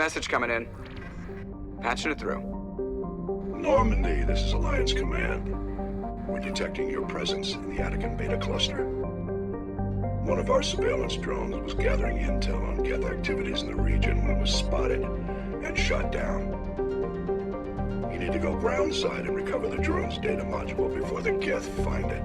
Message coming in. Patching it through. Normandy, this is Alliance Command. We're detecting your presence in the Attican Beta Cluster. One of our surveillance drones was gathering intel on Geth activities in the region when it was spotted and shot down. You need to go groundside and recover the drone's data module before the Geth find it.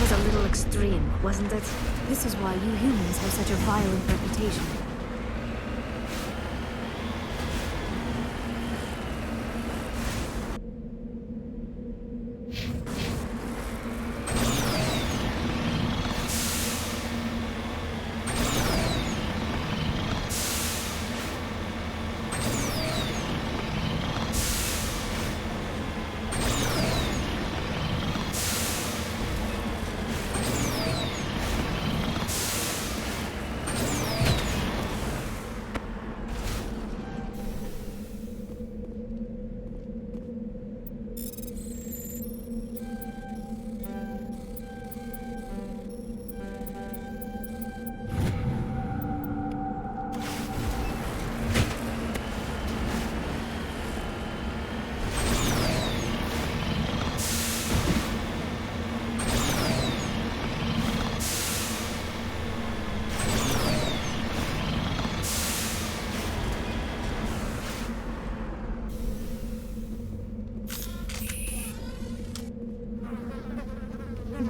Was a little extreme, wasn't it? This is why you humans have such a violent reputation.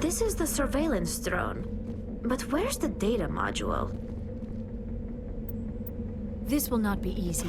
This is the surveillance drone. But where's the data module? This will not be easy.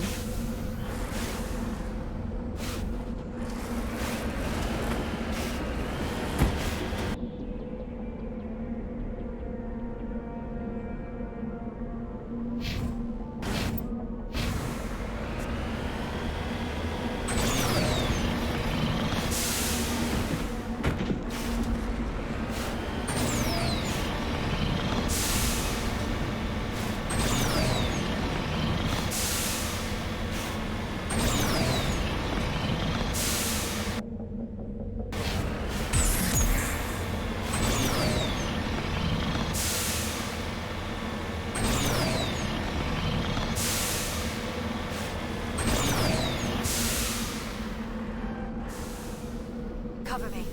Cover me.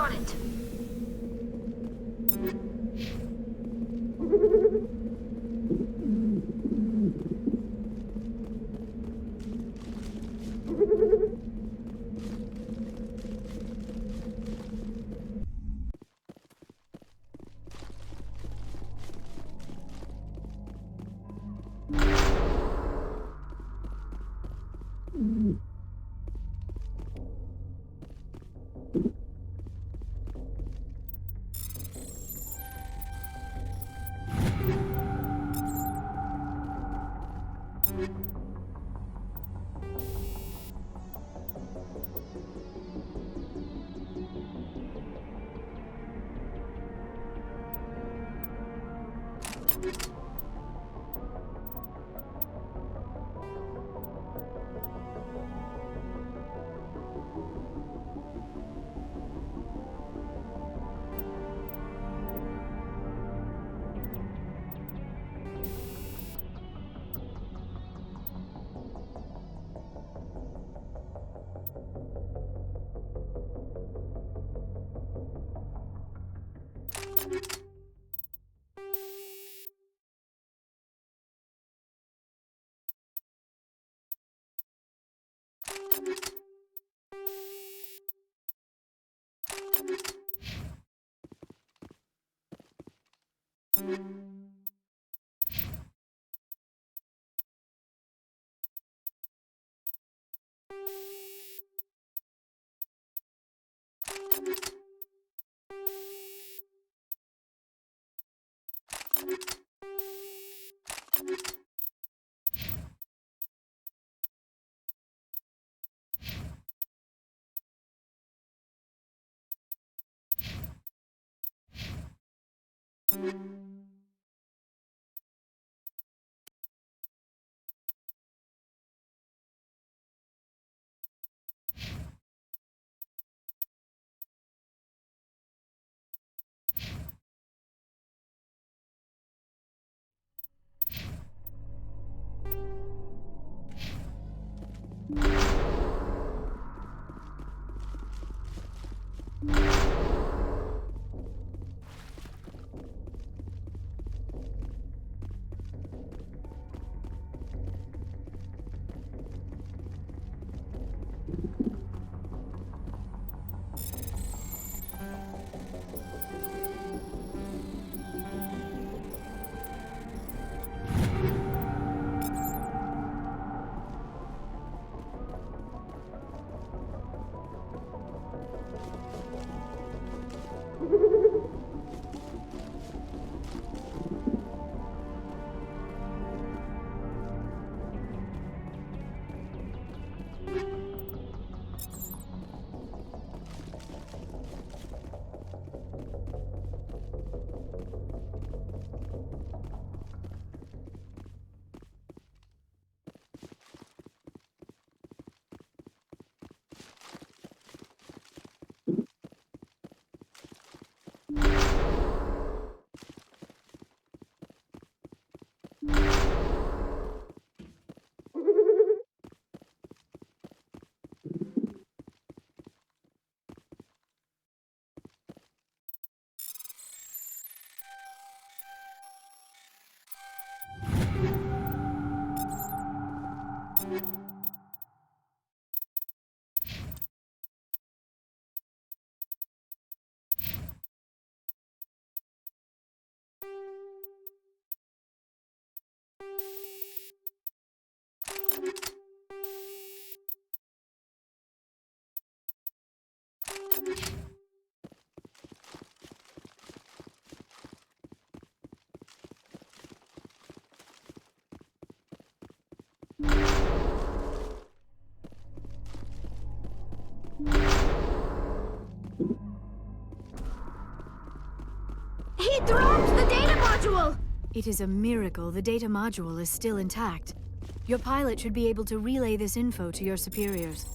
on it. He dropped the data module! It is a miracle the data module is still intact. Your pilot should be able to relay this info to your superiors.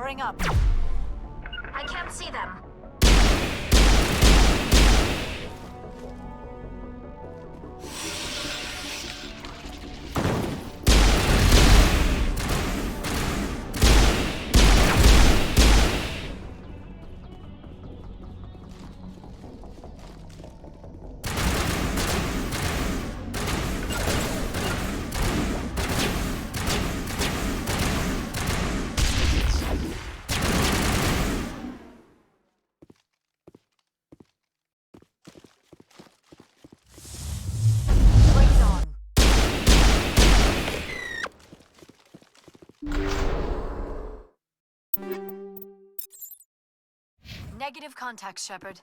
Powering up. I can't see them. Blaze on. Negative contact, Shepard.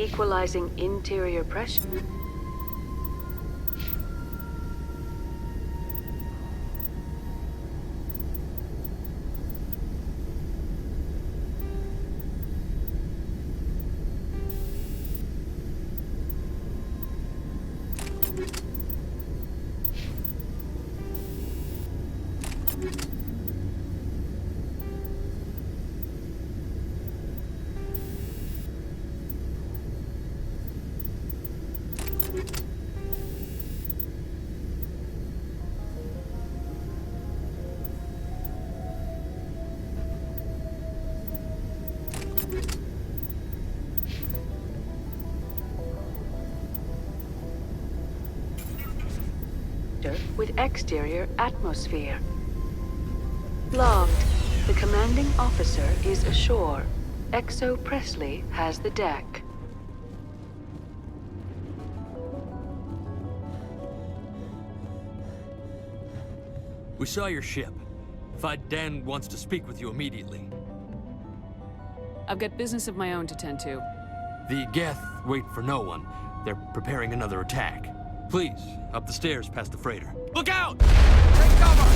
equalizing interior pressure. With exterior atmosphere. Logged. The commanding officer is ashore. Exo Presley has the deck. We saw your ship. Dan wants to speak with you immediately. I've got business of my own to tend to. The Geth wait for no one. They're preparing another attack. Please, up the stairs past the freighter. Look out! Take cover!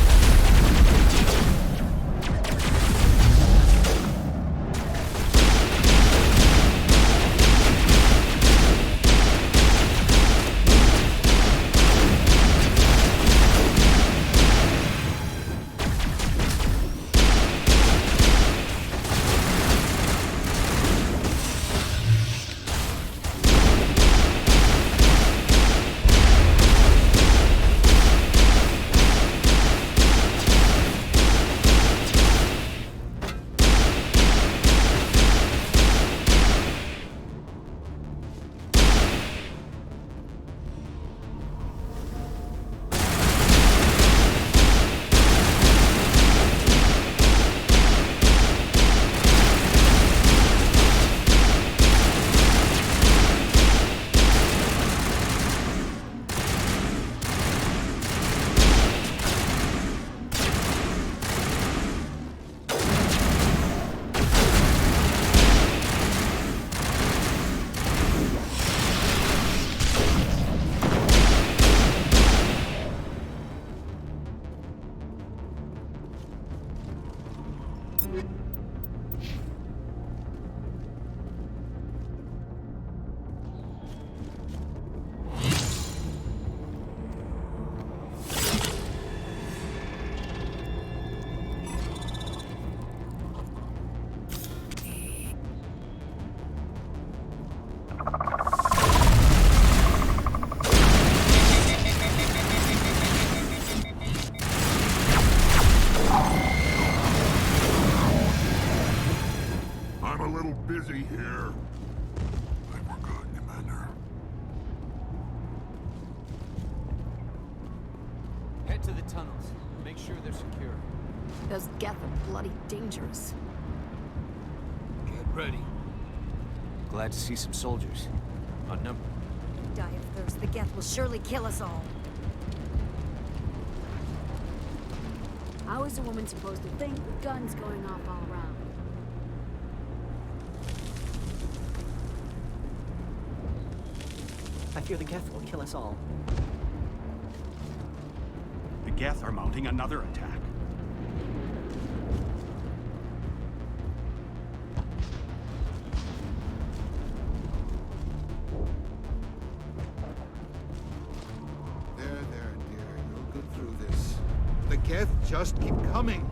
Busy here. I think we're good, Commander. Head to the tunnels. Make sure they're secure. Those Geth are bloody dangerous. Get ready. Glad to see some soldiers. Outnumbered. Die of thirst. The Geth will surely kill us all. How is a woman supposed to think with guns going off all around? I fear the Geth will kill us all. The Geth are mounting another attack. There, dear. You'll get through this. The Geth just keep coming.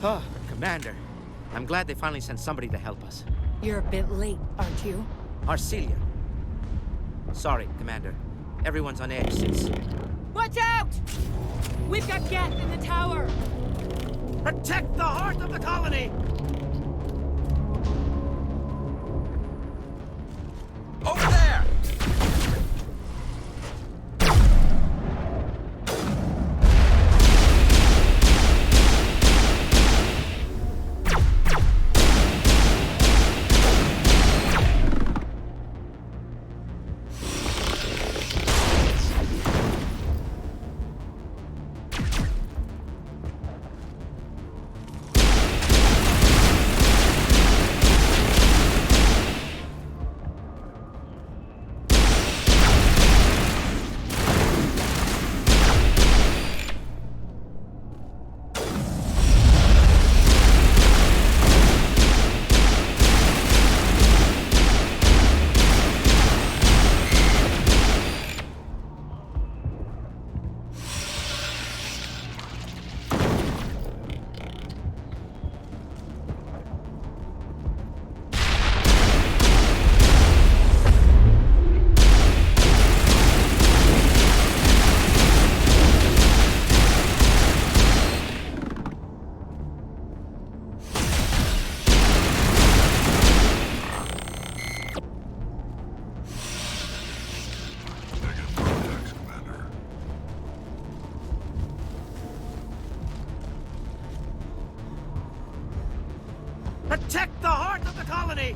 Oh, Commander. I'm glad they finally sent somebody to help us. You're a bit late, aren't you? Arcelia. Sorry, Commander. Everyone's on edge since... Watch out! We've got Geth in the tower! Protect the heart of the colony! Over there! Protect the heart of the colony!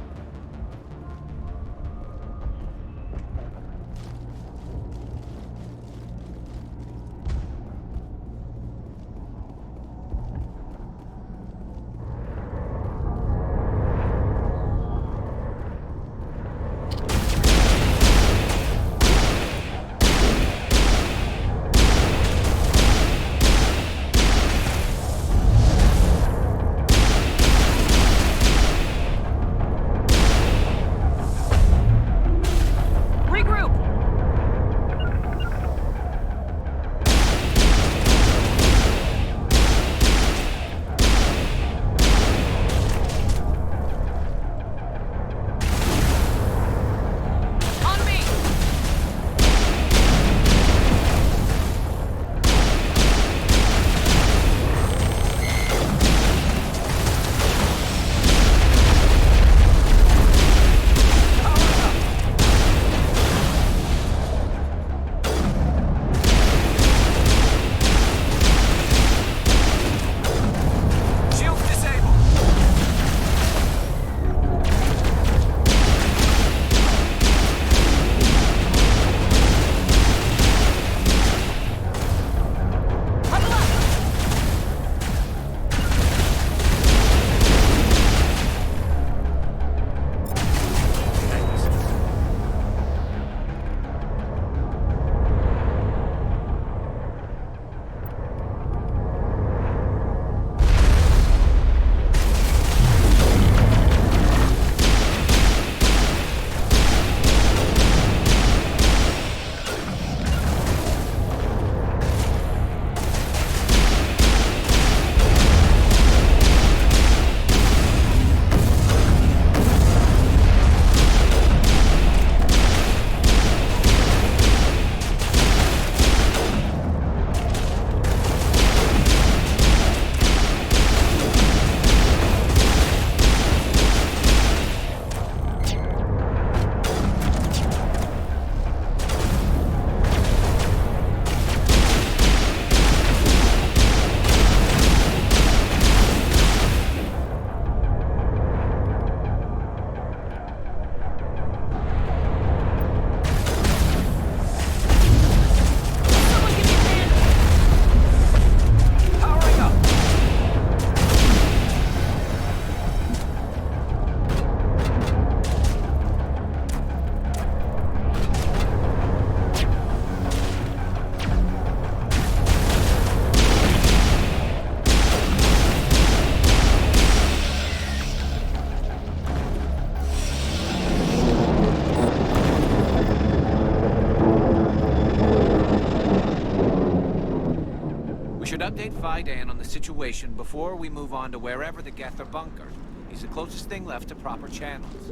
Should update Fidan on the situation before we move on to wherever the Geth are bunkered. He's the closest thing left to proper channels.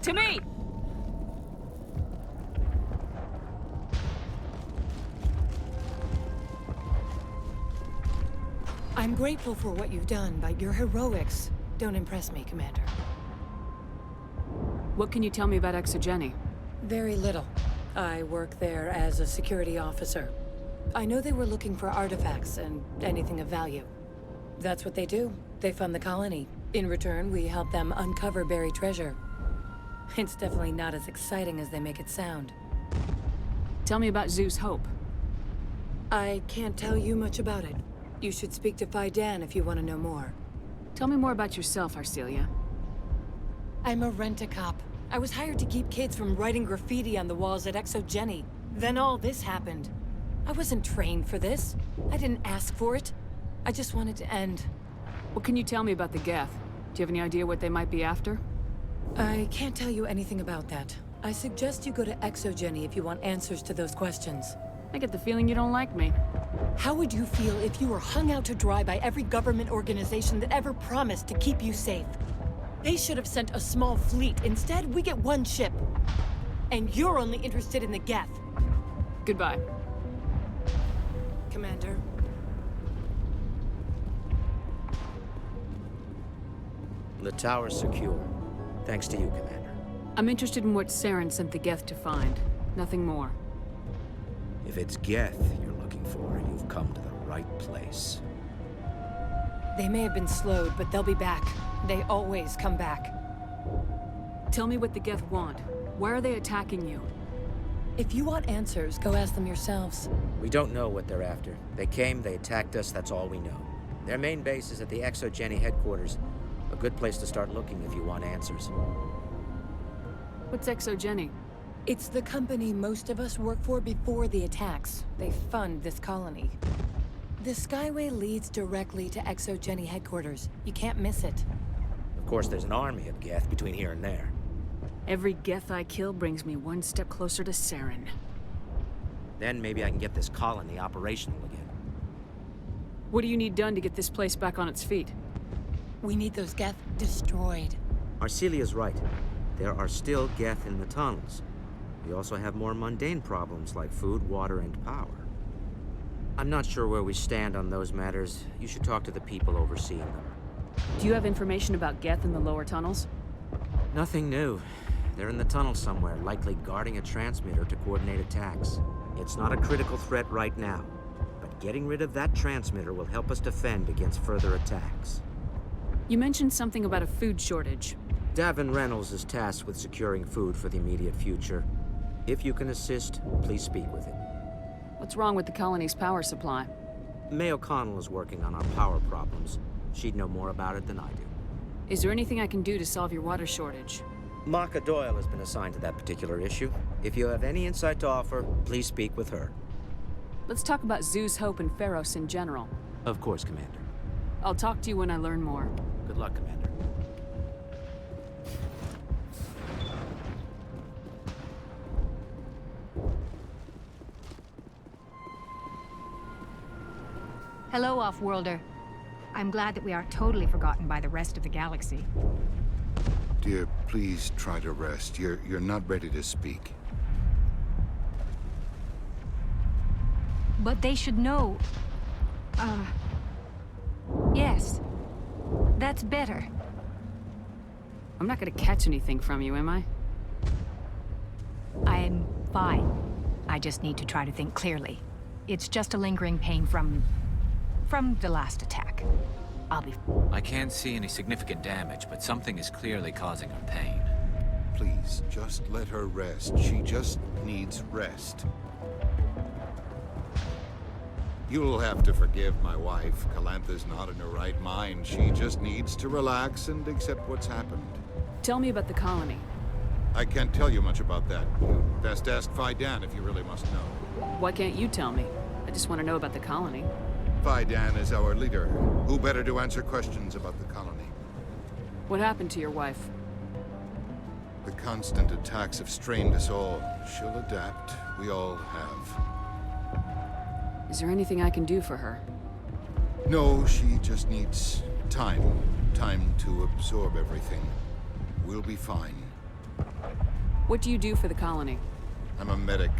To me! I'm grateful for what you've done, but your heroics don't impress me, Commander. What can you tell me about Exogeny? Very little. I work there as a security officer. I know they were looking for artifacts and anything of value. That's what they do. They fund the colony. In return, we help them uncover buried treasure. It's definitely not as exciting as they make it sound. Tell me about Zeus Hope. I can't tell you much about it. You should speak to Fidan if you want to know more. Tell me more about yourself, Arcelia. I'm a rent-a-cop. I was hired to keep kids from writing graffiti on the walls at Exogeny. Then all this happened. I wasn't trained for this. I didn't ask for it. I just wanted to end. What can you tell me about the Geth? Do you have any idea what they might be after? I can't tell you anything about that. I suggest you go to Exogeny if you want answers to those questions. I get the feeling you don't like me. How would you feel if you were hung out to dry by every government organization that ever promised to keep you safe? They should have sent a small fleet. Instead, we get one ship. And you're only interested in the Geth. Goodbye. Commander. The tower's secure. Thanks to you, Commander. I'm interested in what Saren sent the Geth to find. Nothing more. If it's Geth you're looking for, you've come to the right place. They may have been slowed, but they'll be back. They always come back. Tell me what the Geth want. Why are they attacking you? If you want answers, go ask them yourselves. We don't know what they're after. They came, they attacked us, that's all we know. Their main base is at the Exogeny headquarters. A good place to start looking if you want answers. What's Exogeny? It's the company most of us work for before the attacks. They fund this colony. The Skyway leads directly to Exogeny headquarters. You can't miss it. Of course, there's an army of Geth between here and there. Every Geth I kill brings me one step closer to Saren. Then maybe I can get this colony operational again. What do you need done to get this place back on its feet? We need those Geth destroyed. Arcelia's right. There are still Geth in the tunnels. We also have more mundane problems like food, water, and power. I'm not sure where we stand on those matters. You should talk to the people overseeing them. Do you have information about Geth in the lower tunnels? Nothing new. They're in the tunnel somewhere, likely guarding a transmitter to coordinate attacks. It's not a critical threat right now, but getting rid of that transmitter will help us defend against further attacks. You mentioned something about a food shortage. Davin Reynolds is tasked with securing food for the immediate future. If you can assist, please speak with him. What's wrong with the colony's power supply? May O'Connell is working on our power problems. She'd know more about it than I do. Is there anything I can do to solve your water shortage? Maka Doyle has been assigned to that particular issue. If you have any insight to offer, please speak with her. Let's talk about Zoo's Hope and Pharos in general. Of course, Commander. I'll talk to you when I learn more. Good luck, Commander. Hello, Off-Worlder. I'm glad that we aren't totally forgotten by the rest of the galaxy. Dear, please try to rest. You're not ready to speak. But they should know... Yes. That's better. I'm not gonna catch anything from you, am I? I'm fine. I just need to try to think clearly. It's just a lingering pain from the last attack. I'll be... I can't see any significant damage, but something is clearly causing her pain. Please, just let her rest. She just needs rest. You'll have to forgive my wife. Calantha's not in her right mind. She just needs to relax and accept what's happened. Tell me about the colony. I can't tell you much about that. You'd best ask Fidan if you really must know. Why can't you tell me? I just want to know about the colony. Fidan is our leader. Who better to answer questions about the colony? What happened to your wife? The constant attacks have strained us all. She'll adapt. We all have. Is there anything I can do for her? No, she just needs time. Time to absorb everything. We'll be fine. What do you do for the colony? I'm a medic.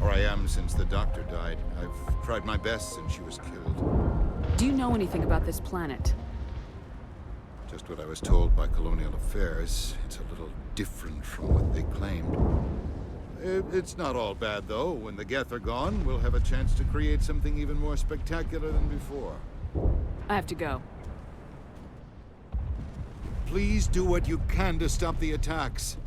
Or I am since the doctor died. I've tried my best since she was killed. Do you know anything about this planet? Just what I was told by Colonial Affairs. It's a little different from what they claimed. It's not all bad, though. When the Geth are gone, we'll have a chance to create something even more spectacular than before. I have to go. Please do what you can to stop the attacks.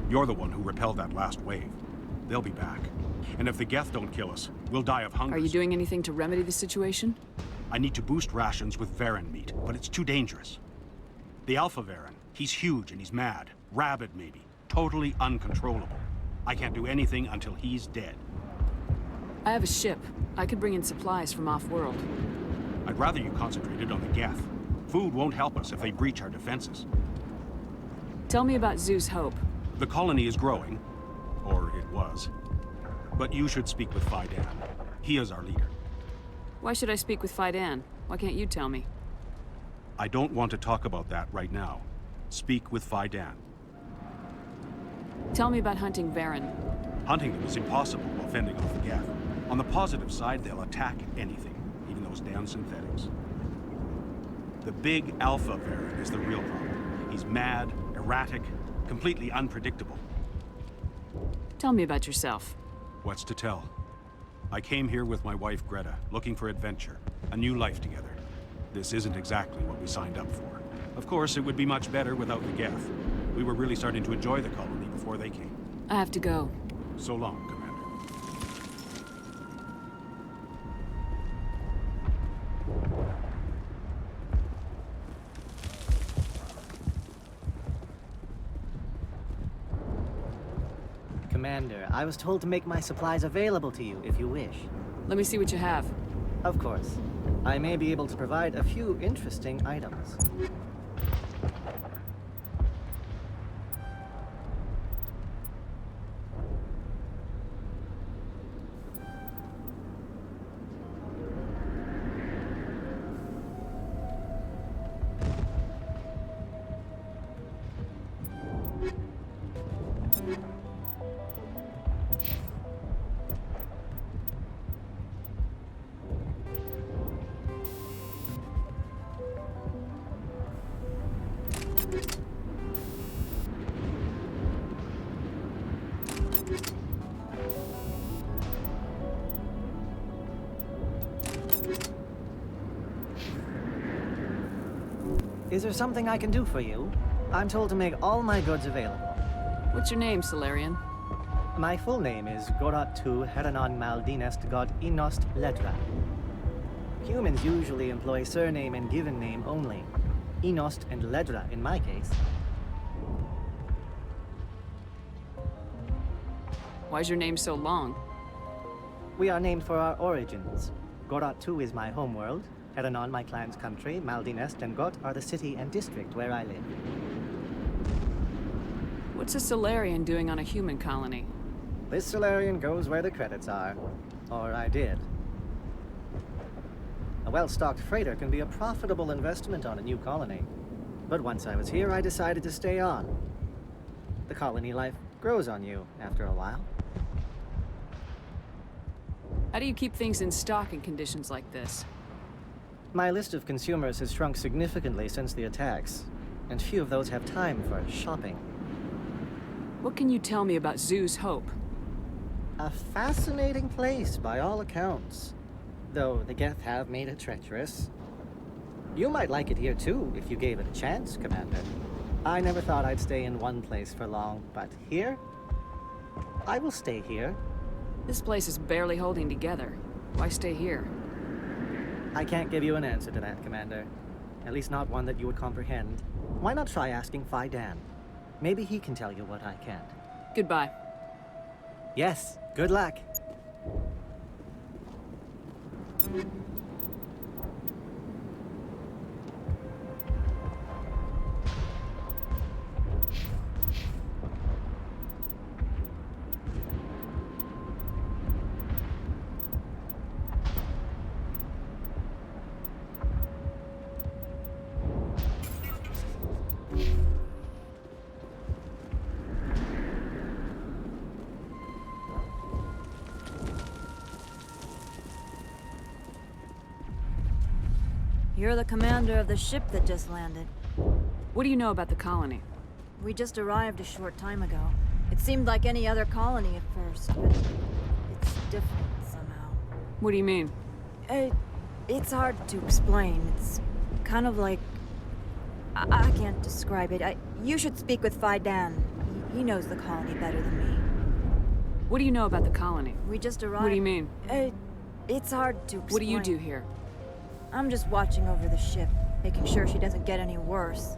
You're the one who repelled that last wave. They'll be back. And if the Geth don't kill us, we'll die of hunger. Are you doing anything to remedy the situation? I need to boost rations with Varen meat, but it's too dangerous. The Alpha Varen, he's huge and he's mad. Rabid, maybe. Totally uncontrollable. I can't do anything until he's dead. I have a ship. I could bring in supplies from off-world. I'd rather you concentrated on the Geth. Food won't help us if they breach our defenses. Tell me about Zeus Hope. The colony is growing. Or it was. But you should speak with Faidan. He is our leader. Why should I speak with Faidan? Why can't you tell me? I don't want to talk about that right now. Speak with Faidan. Tell me about hunting Varen. Hunting them is impossible while fending off the Geth. On the positive side, they'll attack anything, even those damn synthetics. The big Alpha Varen is the real problem. He's mad, erratic, completely unpredictable. Tell me about yourself. What's to tell? I came here with my wife Greta, looking for adventure, a new life together. This isn't exactly what we signed up for. Of course, it would be much better without the Geth. We were really starting to enjoy the colony before they came. I have to go. So long, Commander. Commander, I was told to make my supplies available to you if you wish. Let me see what you have. Of course. I may be able to provide a few interesting items. Is there something I can do for you? I'm told to make all my goods available. What's your name, Solarian? My full name is Gorat tu Heranon Maldinest God Inost Ledra. Humans usually employ surname and given name only. Inost and Ledra in my case. Why's your name so long? We are named for our origins. Gorat tu is my homeworld. Heranon, my clan's country, Maldinest and Got are the city and district where I live. What's a Solarian doing on a human colony? This Solarian goes where the credits are. Or I did. A well-stocked freighter can be a profitable investment on a new colony. But once I was here, I decided to stay on. The colony life grows on you after a while. How do you keep things in stock in conditions like this? My list of consumers has shrunk significantly since the attacks, and few of those have time for shopping. What can you tell me about Zeus Hope? A fascinating place by all accounts, though the Geth have made it treacherous. You might like it here too, if you gave it a chance, Commander. I never thought I'd stay in one place for long, but here? I will stay here. This place is barely holding together. Why stay here? I can't give you an answer to that, Commander. At least not one that you would comprehend. Why not try asking Faidan? Maybe he can tell you what I can't. Goodbye. Yes, good luck. You're the commander of the ship that just landed. What do you know about the colony? We just arrived a short time ago. It seemed like any other colony at first, but it's different somehow. What do you mean? It's hard to explain. It's kind of like... I can't describe it. You should speak with Faidan. He knows the colony better than me. What do you know about the colony? We just arrived. What do you mean? It's hard to explain. What do you do here? I'm just watching over the ship, making sure she doesn't get any worse.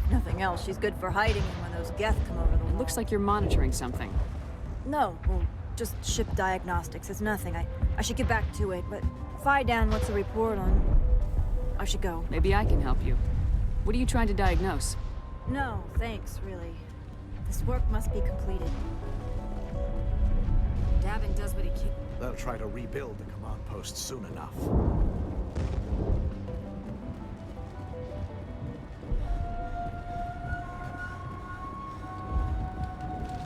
Nothing else, she's good for hiding when those Geth come over the wall. It looks like you're monitoring something. No, well, just ship diagnostics. It's nothing. I should get back to it, but Dan wants a report on... I should go. Maybe I can help you. What are you trying to diagnose? No, thanks, really. This work must be completed. Davin does what he can. They'll try to rebuild the command post soon enough.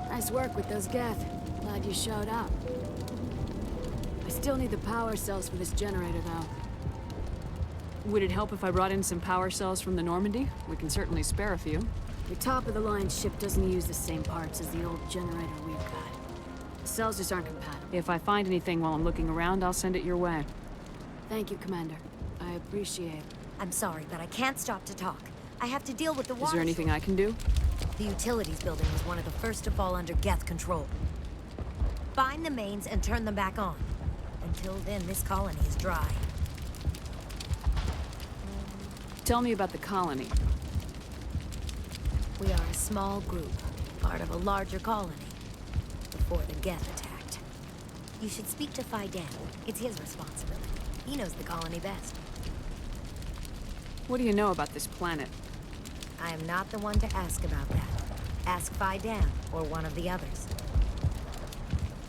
Nice work with those Geth. Glad you showed up. I still need the power cells for this generator, though. Would it help if I brought in some power cells from the Normandy? We can certainly spare a few. Your top-of-the-line ship doesn't use the same parts as the old generator we've got. The cells just aren't compatible. If I find anything while I'm looking around, I'll send it your way. Thank you, Commander. I appreciate it. I'm sorry, but I can't stop to talk. I have to deal with the water. Is there anything I can do? The utilities building was one of the first to fall under Geth control. Find the mains and turn them back on. Until then, this colony is dry. Tell me about the colony. We are a small group, part of a larger colony, before the Geth attacked. You should speak to Dan. It's his responsibility. He knows the colony best. What do you know about this planet? I am not the one to ask about that. Ask Dan or one of the others.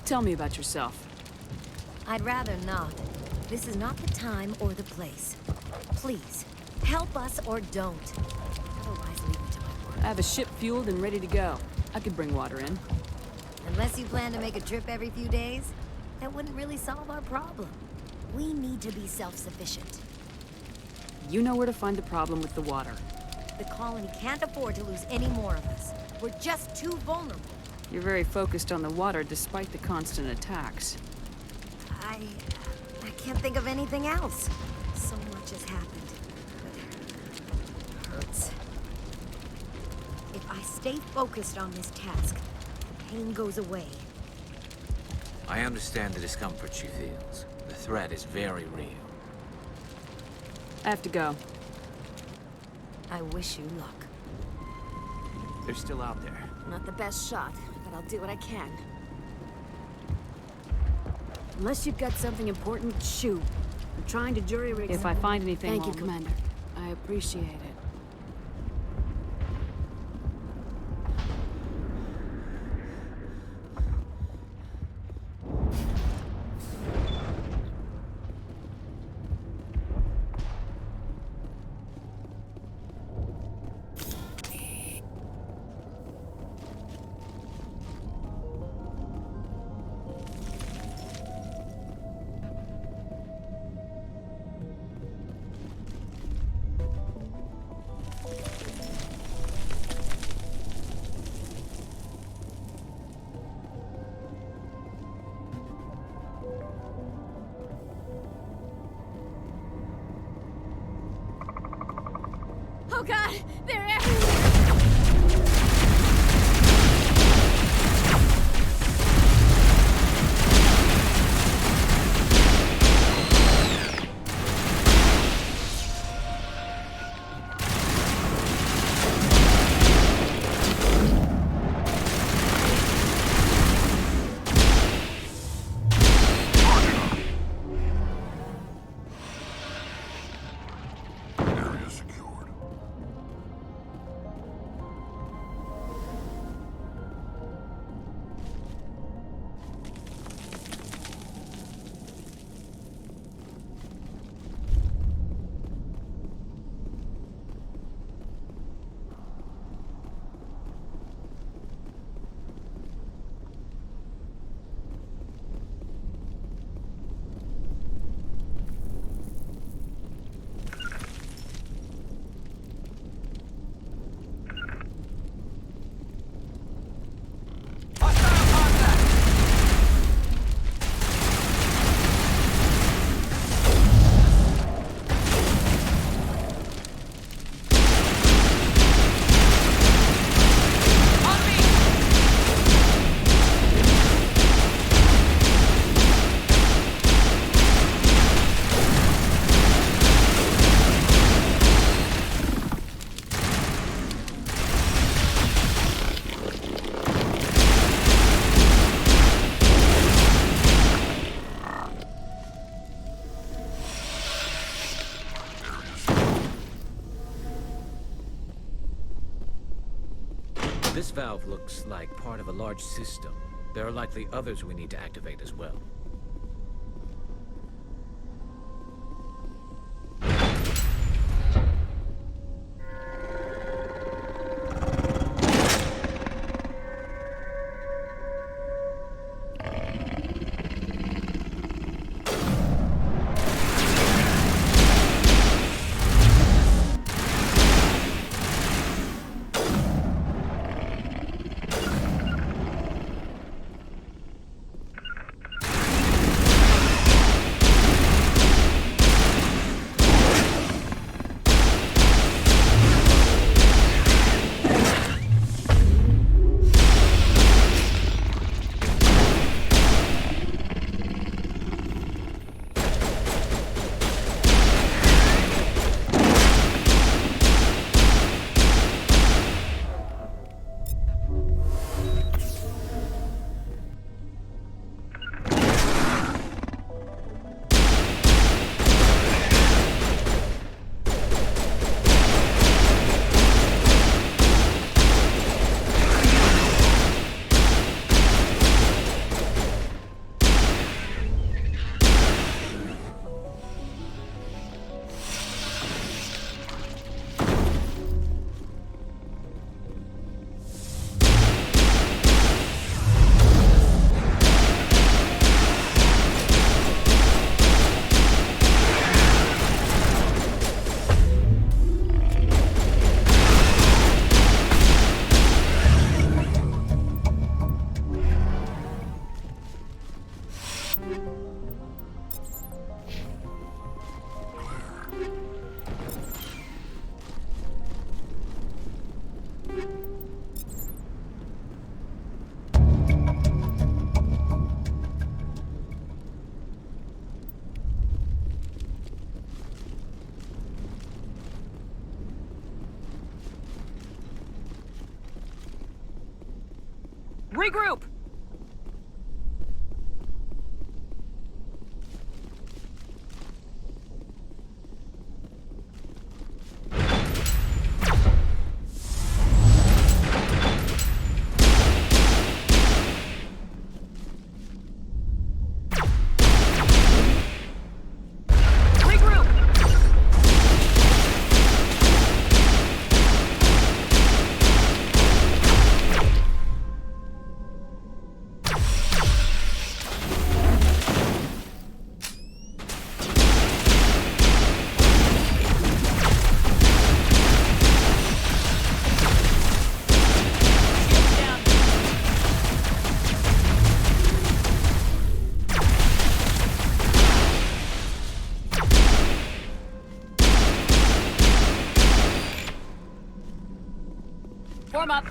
Tell me about yourself. I'd rather not. This is not the time or the place. Please, help us or don't. Otherwise, leave it to my work. I have a ship fueled and ready to go. I could bring water in. Unless you plan to make a trip every few days, that wouldn't really solve our problem. We need to be self-sufficient. You know where to find the problem with the water. The colony can't afford to lose any more of us. We're just too vulnerable. You're very focused on the water despite the constant attacks. I can't think of anything else. So much has happened. It hurts. If I stay focused on this task, the pain goes away. I understand the discomfort she feels. The threat is very real. I have to go. I wish you luck. They're still out there. Not the best shot, but I'll do what I can. Unless you've got something important, shoot. I'm trying to jury-rig... If I find anything... Thank you, Commander. I appreciate it. Oh God, they're everywhere! valve looks like part of a large system. There are likely others we need to activate as well. Regroup! Form up.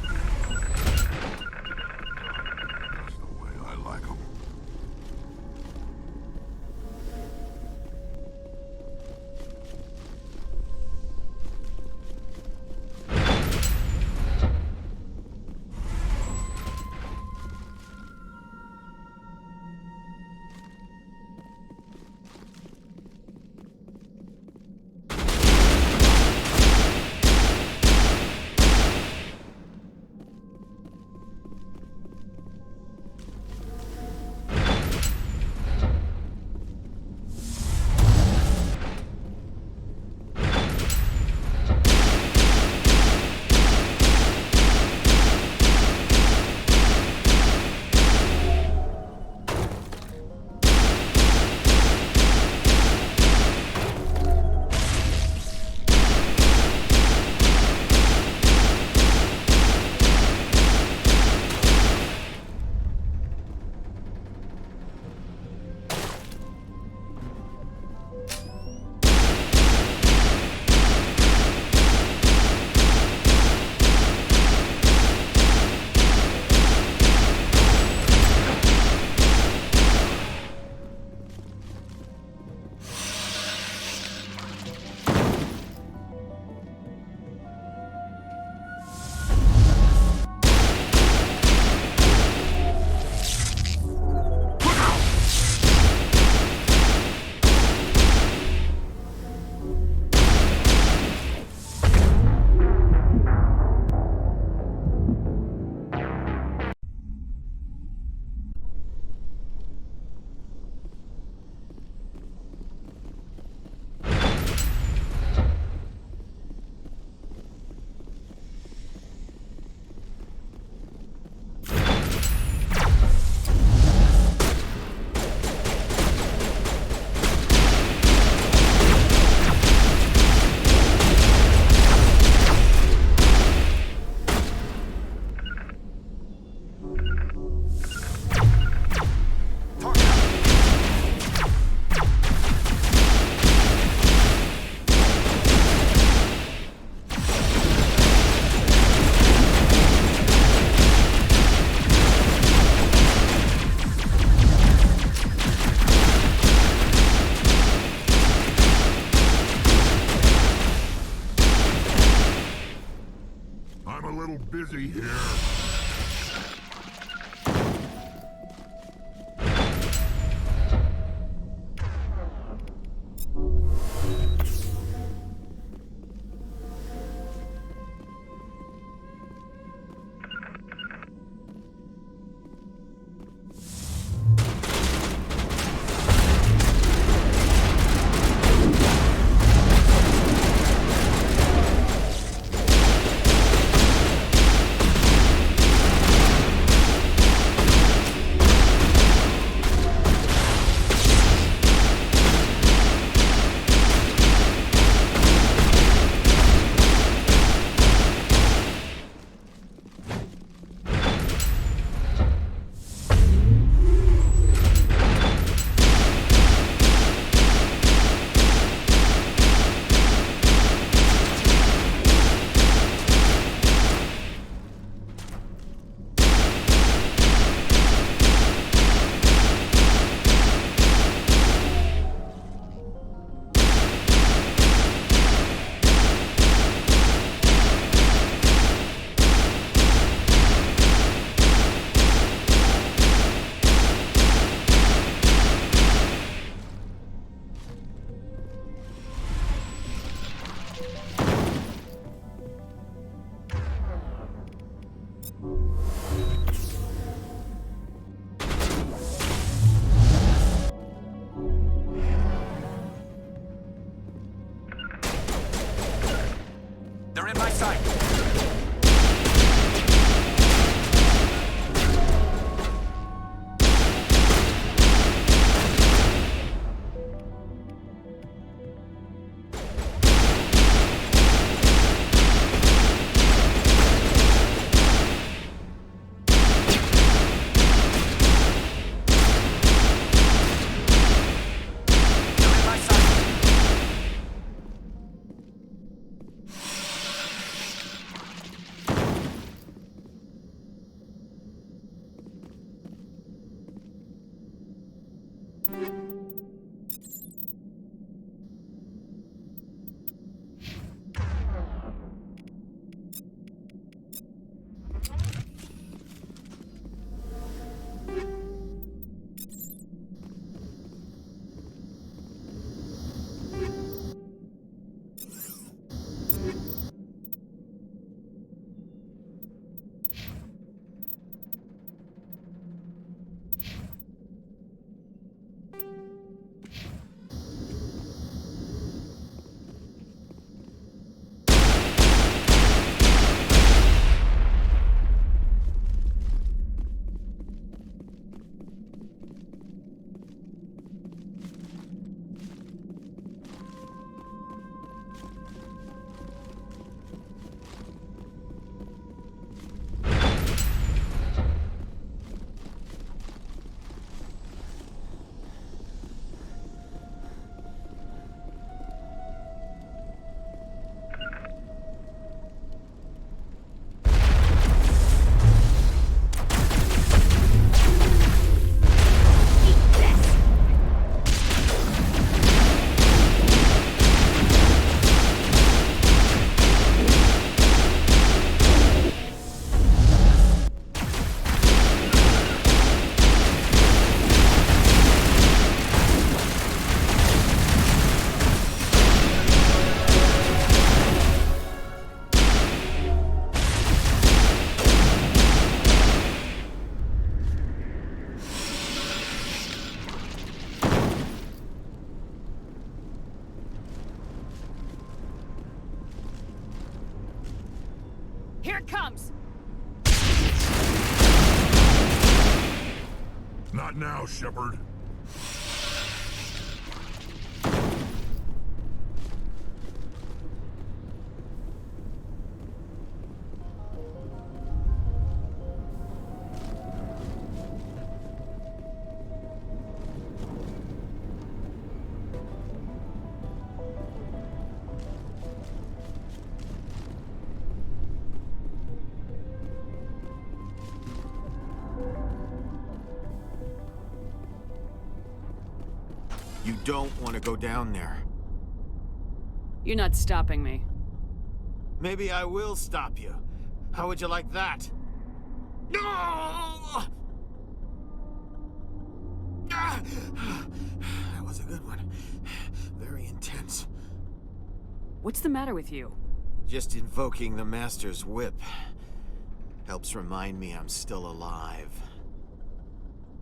we here? They're in my sight. Here it comes! Not now, Shepard. You don't want to go down there. You're not stopping me. Maybe I will stop you. How would you like that? No! That was a good one. Very intense. What's the matter with you? Just invoking the Master's whip helps remind me I'm still alive.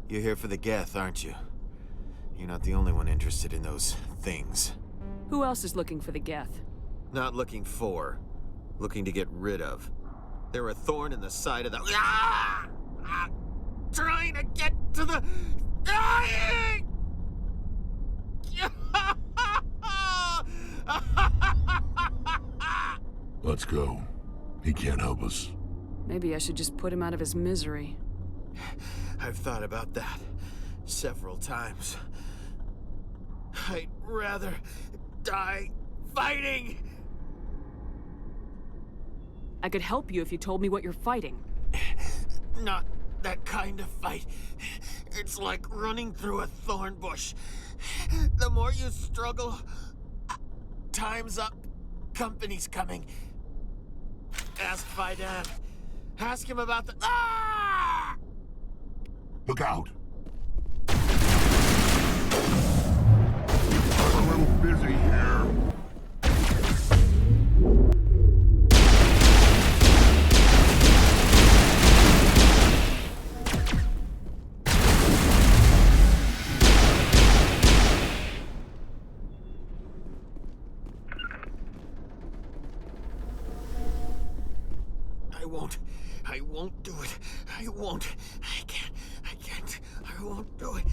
You're here for the Geth, aren't you? You're not the only one interested in those things. Who else is looking for the Geth? Not looking for. Looking to get rid of. They're a thorn in the side of the... Ah! Ah! Trying to get to the... Dying! Let's go. He can't help us. Maybe I should just put him out of his misery. I've thought about that several times. I'd rather die fighting! I could help you if you told me what you're fighting. Not that kind of fight. It's like running through a thorn bush. The more you struggle, time's up. Company's coming. Ask Faidan. Ask him about the... Ah! Look out! I'm a little busy here. I won't do it. I won't. I can't. I won't do it.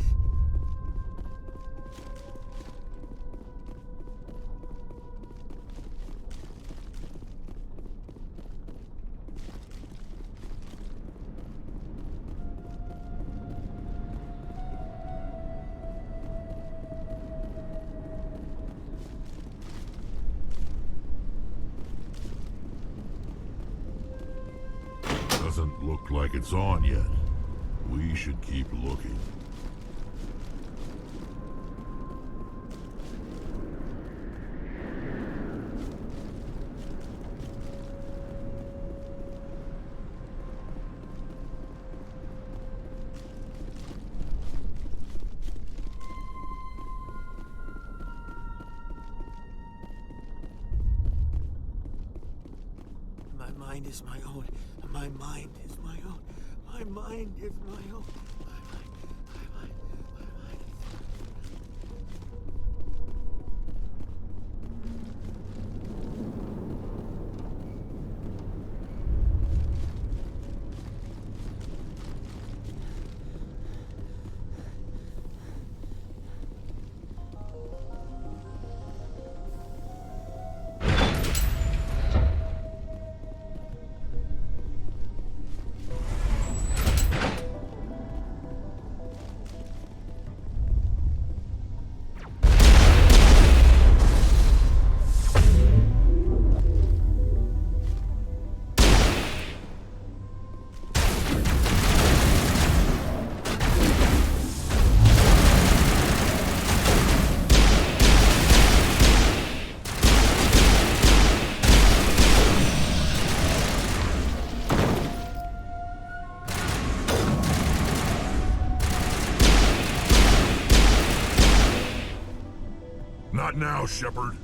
Doesn't look like it's on yet. We should keep looking. My mind is my own. My mind is my own. My mind is my own. Not now, Shepard.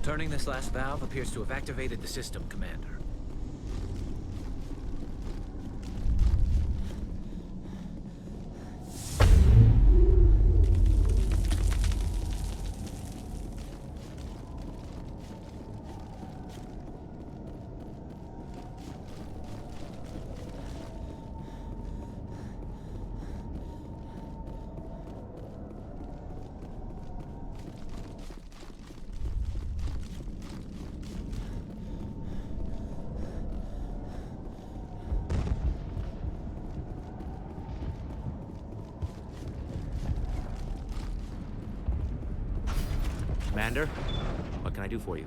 Turning this last valve appears to have activated the system, Commander. Commander, what can I do for you?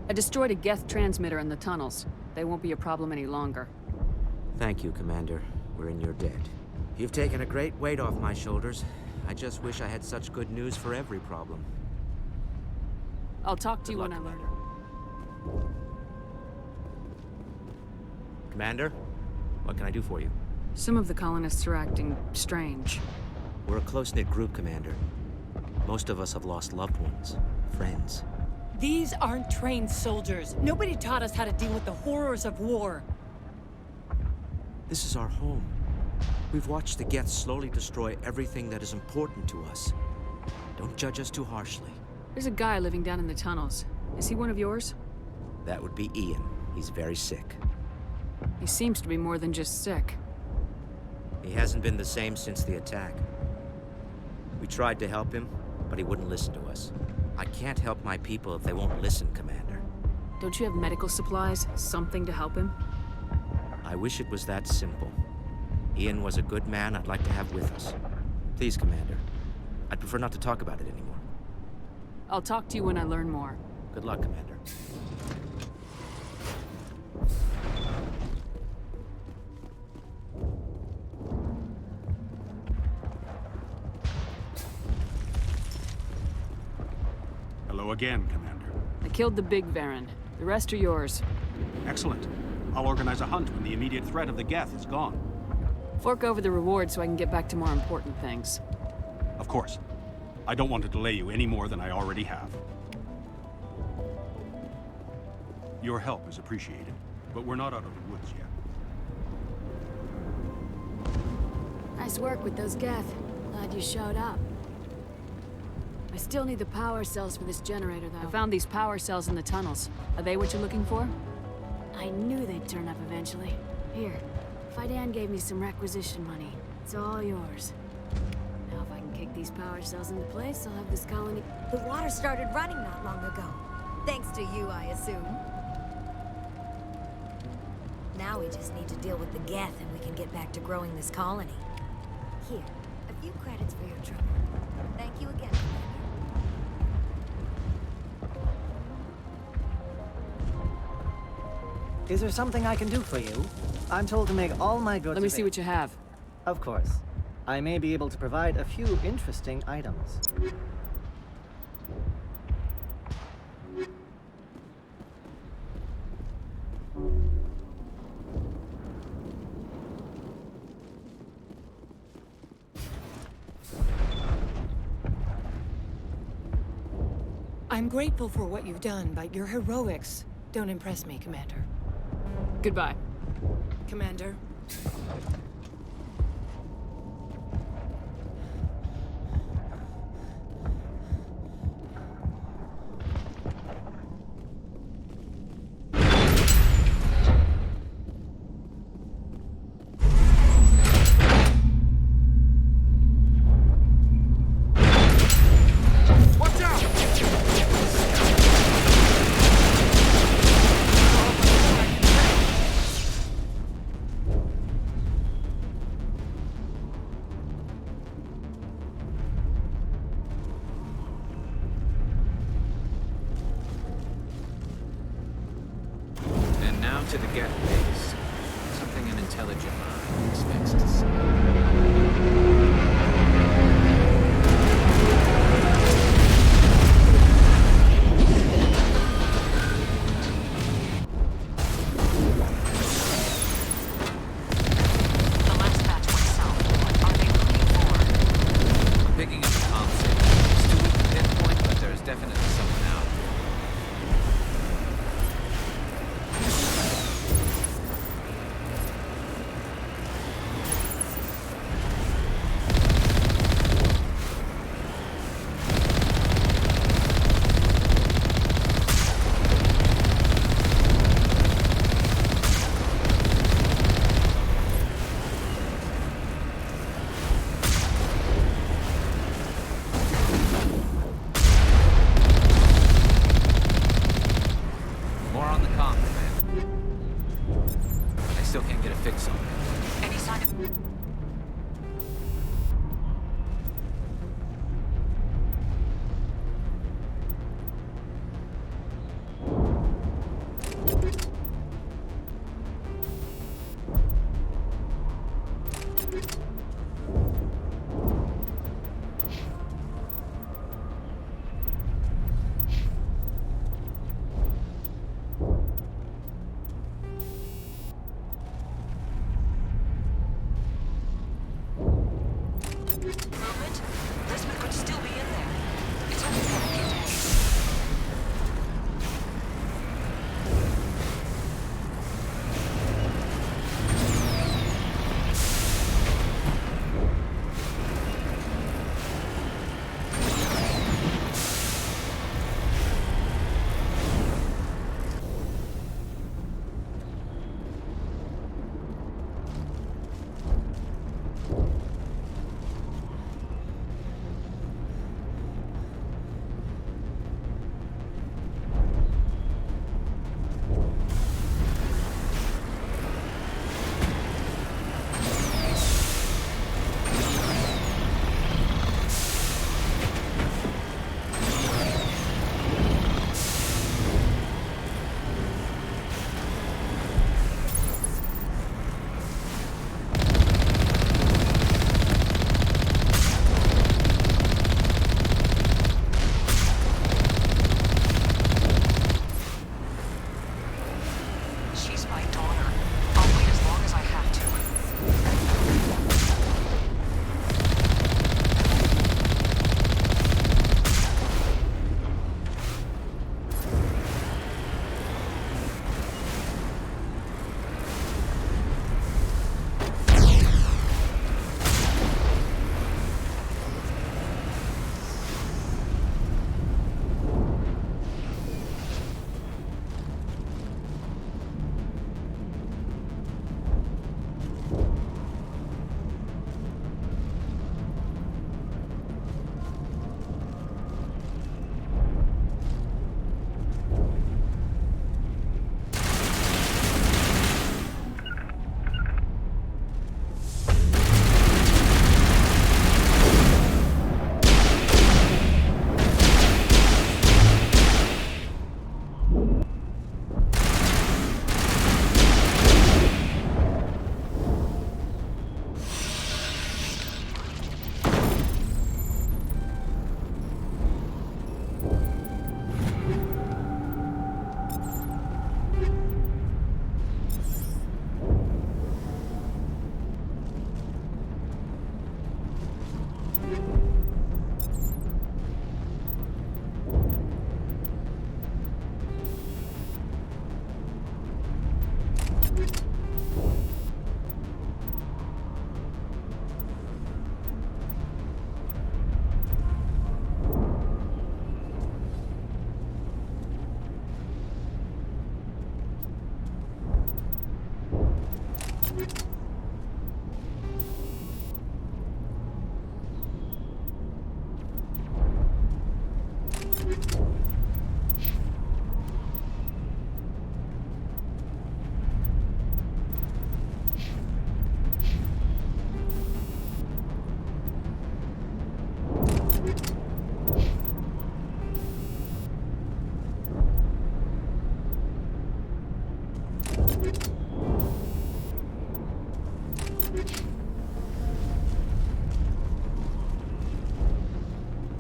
I destroyed a Geth transmitter in the tunnels. They won't be a problem any longer. Thank you, Commander. We're in your debt. You've taken a great weight off my shoulders. I just wish I had such good news for every problem. I'll talk to you when I learn. Commander, what can I do for you? Some of the colonists are acting strange. We're a close-knit group, Commander. Most of us have lost loved ones, friends. These aren't trained soldiers. Nobody taught us how to deal with the horrors of war. This is our home. We've watched the Geth slowly destroy everything that is important to us. Don't judge us too harshly. There's a guy living down in the tunnels. Is he one of yours? That would be Ian. He's very sick. He seems to be more than just sick. He hasn't been the same since the attack. We tried to help him, but he wouldn't listen to us. I can't help my people if they won't listen, Commander. Don't you have medical supplies? Something to help him? I wish it was that simple. Ian was a good man I'd like to have with us. Please, Commander. I'd prefer not to talk about it anymore. I'll talk to you when I learn more. Good luck, Commander. Hello again, Commander. I killed the big Varen. The rest are yours. Excellent. I'll organize a hunt when the immediate threat of the Geth is gone. Fork over the reward so I can get back to more important things. Of course. I don't want to delay you any more than I already have. Your help is appreciated, but we're not out of the woods yet. Nice work with those Geth. Glad you showed up. I still need the power cells for this generator, though. I found these power cells in the tunnels. Are they what you're looking for? I knew they'd turn up eventually. Here, Fidan gave me some requisition money. It's all yours. Now if I can kick these power cells into place, I'll have this colony... The water started running not long ago. Thanks to you, I assume. Now we just need to deal with the Geth and we can get back to growing this colony. Here, a few credits for your trouble. Thank you again, Commander. Is there something I can do for you? I'm told to make all my goods Let me see what you have. Of course. I may be able to provide a few interesting items. I'm grateful for what you've done, but your heroics don't impress me, Commander. Goodbye. Commander. To the Geth base. Something an intelligent mind expects to see. The last batch went south. What are they looking for? I'm picking up the comm signal. It's too weak to pinpoint, but there's definitely someone out.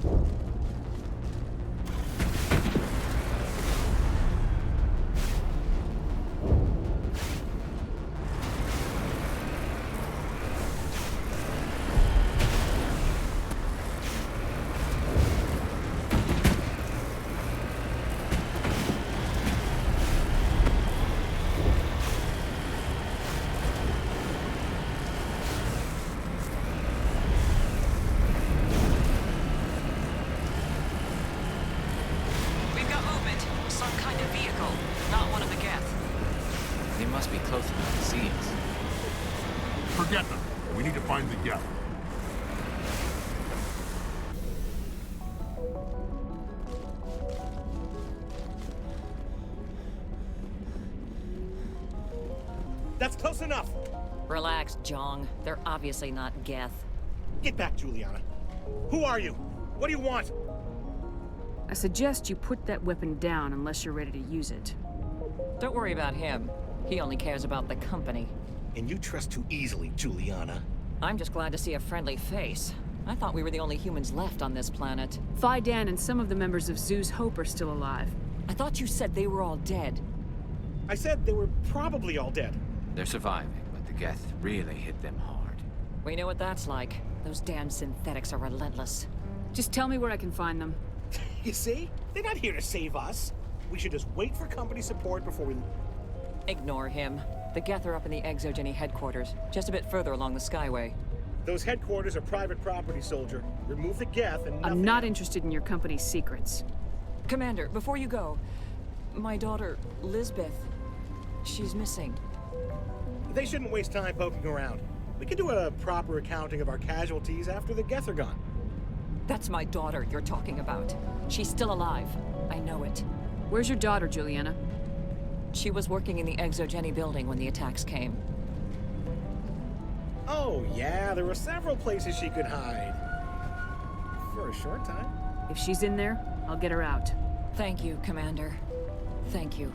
We've got movement. Some kind of vehicle. Not one of the Geth. They must be close enough to see us. Forget them. We need to find the Geth. That's close enough. Relax, Jong. They're obviously not Geth. Get back, Juliana. Who are you? What do you want? I suggest you put that weapon down unless you're ready to use it. Don't worry about him. He only cares about the company. And you trust too easily, Juliana. I'm just glad to see a friendly face. I thought we were the only humans left on this planet. Fidan and some of the members of Zoo's Hope are still alive. I thought you said they were all dead. I said they were probably all dead. They're surviving, but the Geth really hit them hard. We know what that's like. Those damn synthetics are relentless. Just tell me where I can find them. You see? They're not here to save us. We should just wait for company support before we... Ignore him. The Geth are up in the Exogeny headquarters, just a bit further along the Skyway. Those headquarters are private property, soldier. Remove the Geth and nothing... I'm not interested in your company's secrets. Commander, before you go, my daughter, Lisbeth, she's missing. They shouldn't waste time poking around. We can do a proper accounting of our casualties after the Geth are gone. That's my daughter you're talking about. She's still alive. I know it. Where's your daughter, Juliana? She was working in the Exogeny building when the attacks came. Oh, yeah, there were several places she could hide. For a short time. If she's in there, I'll get her out. Thank you, Commander. Thank you.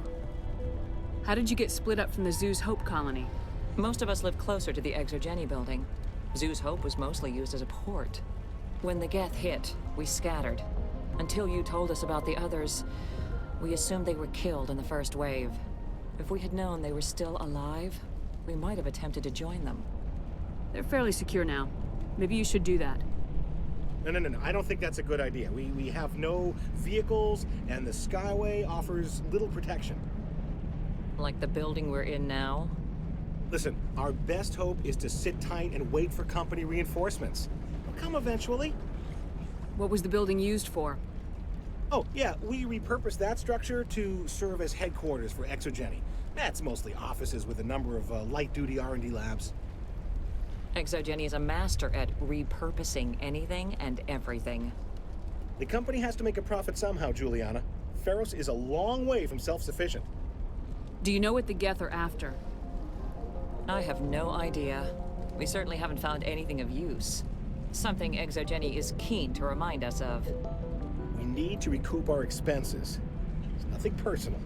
How did you get split up from the Zoo's Hope colony? Most of us lived closer to the Exogeny building. Zoo's Hope was mostly used as a port. When the Geth hit, we scattered. Until you told us about the others, we assumed they were killed in the first wave. If we had known they were still alive, we might have attempted to join them. They're fairly secure now. Maybe you should do that. No. I don't think that's a good idea. We have no vehicles, and the Skyway offers little protection. Like the building we're in now? Listen, our best hope is to sit tight and wait for company reinforcements. They'll come eventually. What was the building used for? Oh, yeah, we repurposed that structure to serve as headquarters for Exogeny. That's mostly offices with a number of light-duty R&D labs. Exogeny is a master at repurposing anything and everything. The company has to make a profit somehow, Juliana. Feros is a long way from self-sufficient. Do you know what the Geth are after? I have no idea. We certainly haven't found anything of use. Something Exogeny is keen to remind us of. We need to recoup our expenses. It's nothing personal.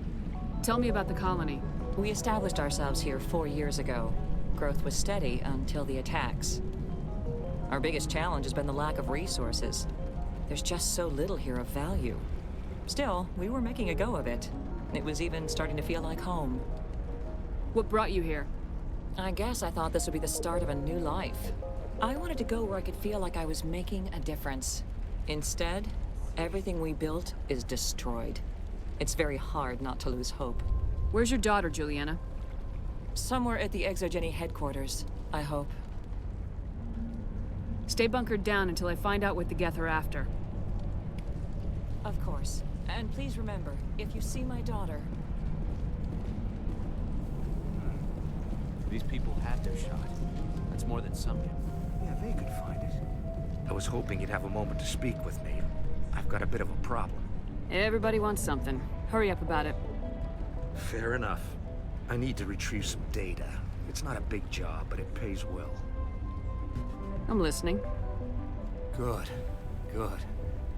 Tell me about the colony. We established ourselves here 4 years ago. Growth was steady until the attacks. Our biggest challenge has been the lack of resources. There's just so little here of value. Still, we were making a go of it. It was even starting to feel like home. What brought you here? I guess I thought this would be the start of a new life. I wanted to go where I could feel like I was making a difference. Instead, everything we built is destroyed. It's very hard not to lose hope. Where's your daughter, Juliana? Somewhere at the Exogeny headquarters, I hope. Stay bunkered down until I find out what the Geth are after. Of course. And please remember, if you see my daughter... These people had their shot. That's more than some get. Yeah, they could find it. I was hoping you'd have a moment to speak with me. I've got a bit of a problem. Everybody wants something. Hurry up about it. Fair enough. I need to retrieve some data. It's not a big job, but it pays well. I'm listening. Good.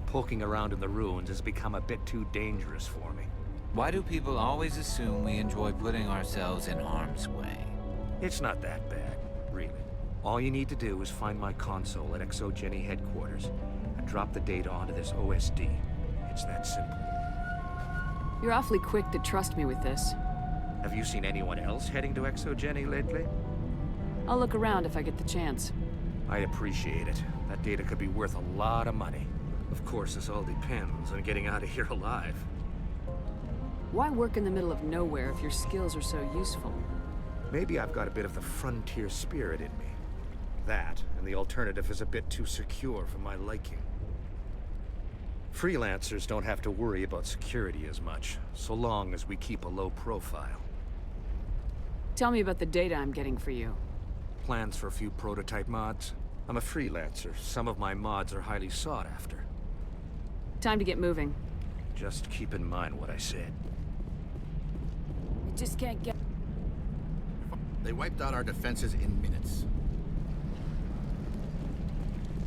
Poking around in the ruins has become a bit too dangerous for me. Why do people always assume we enjoy putting ourselves in harm's way? It's not that bad, really. All you need to do is find my console at Exogeny headquarters and drop the data onto this OSD. It's that simple. You're awfully quick to trust me with this. Have you seen anyone else heading to ExoGeni lately? I'll look around if I get the chance. I'd appreciate it. That data could be worth a lot of money. Of course, this all depends on getting out of here alive. Why work in the middle of nowhere if your skills are so useful? Maybe I've got a bit of the frontier spirit in me. That, and the alternative is a bit too secure for my liking. Freelancers don't have to worry about security as much, so long as we keep a low profile. Tell me about the data I'm getting for you. Plans for a few prototype mods? I'm a freelancer. Some of my mods are highly sought after. Time to get moving. Just keep in mind what I said. I just can't get... They wiped out our defenses in minutes.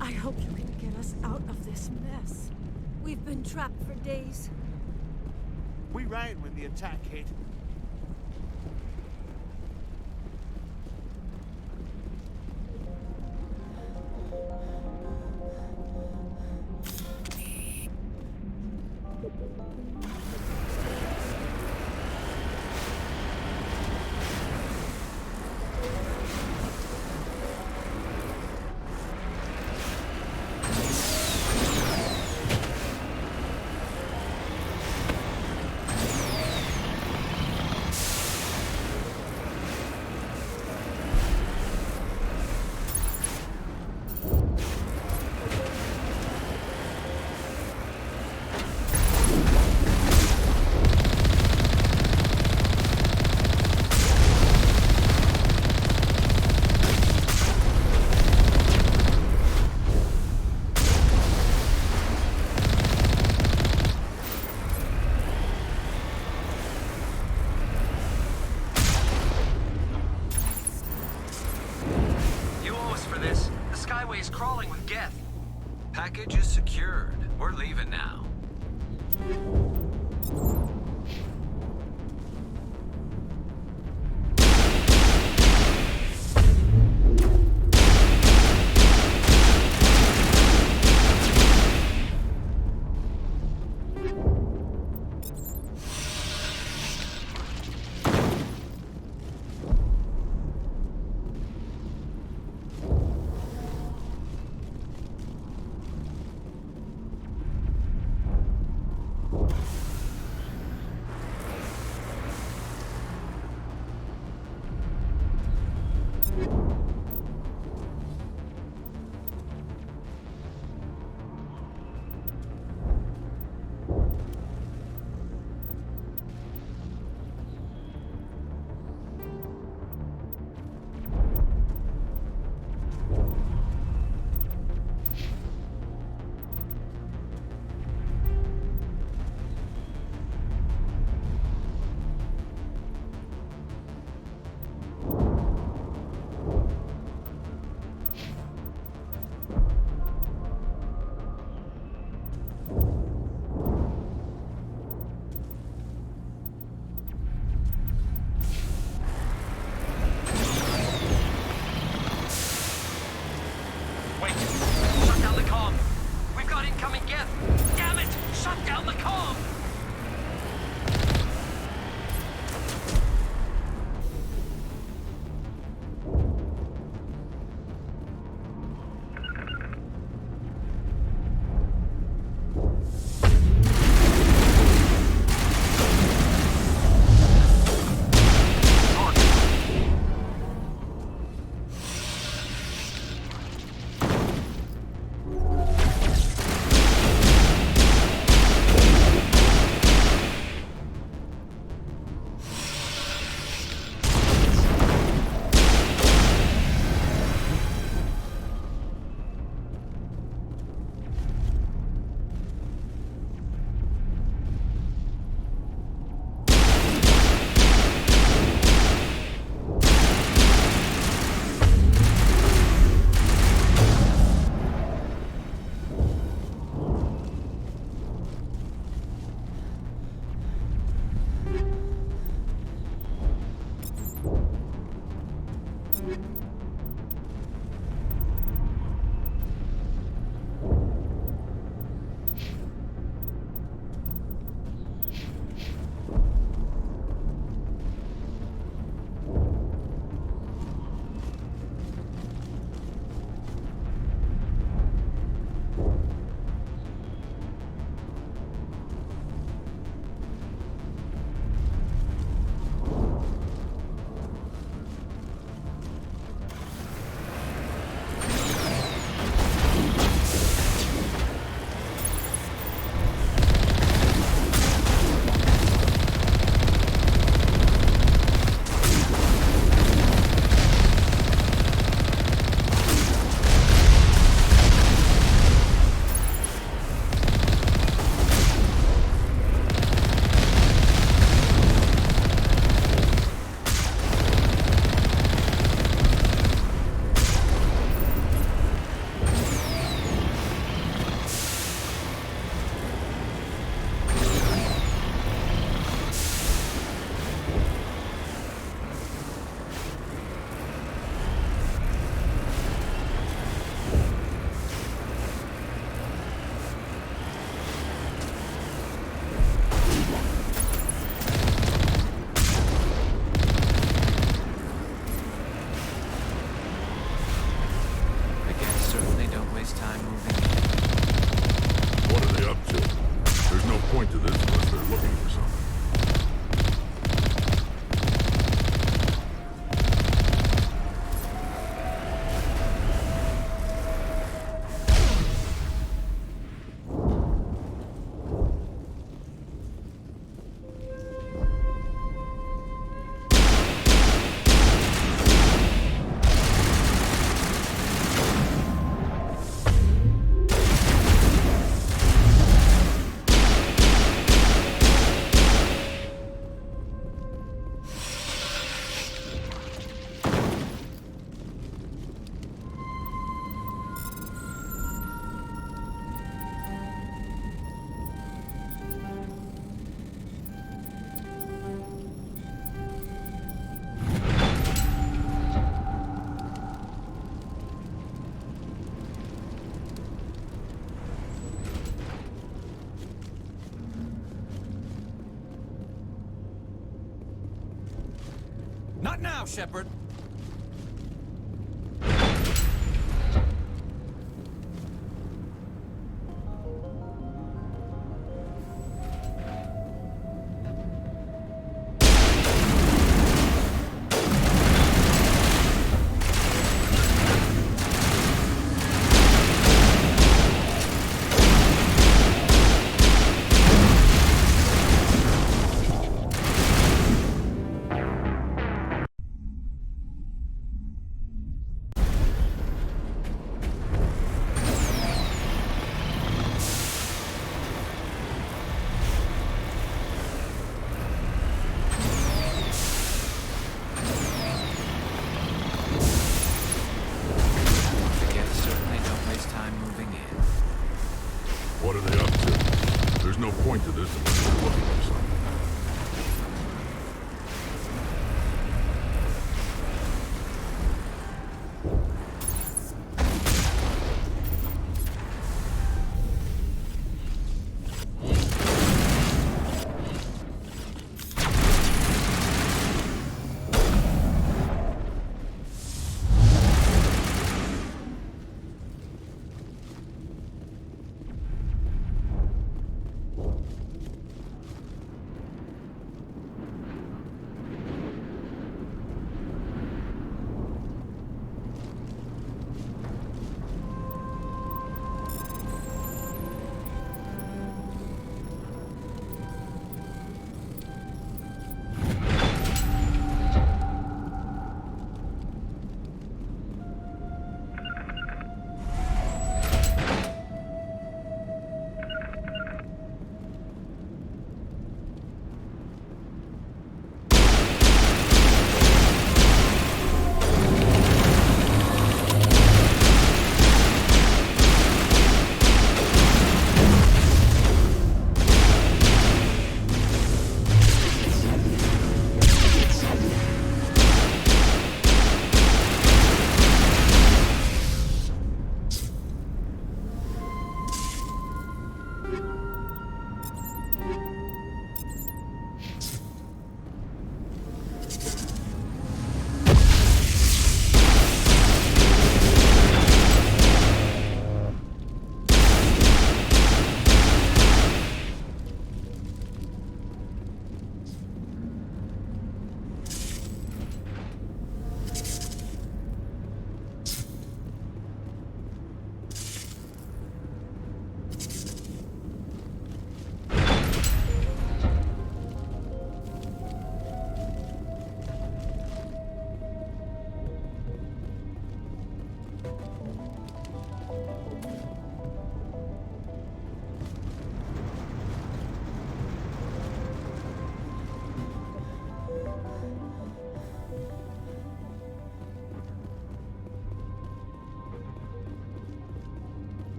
I hope you can get us out of this mess. We've been trapped for days. We ran when the attack hit. Crawling with Geth. Package is secured. We're leaving now. Not now, Shepard. What are they up to? There's no point to this unless you're looking for something.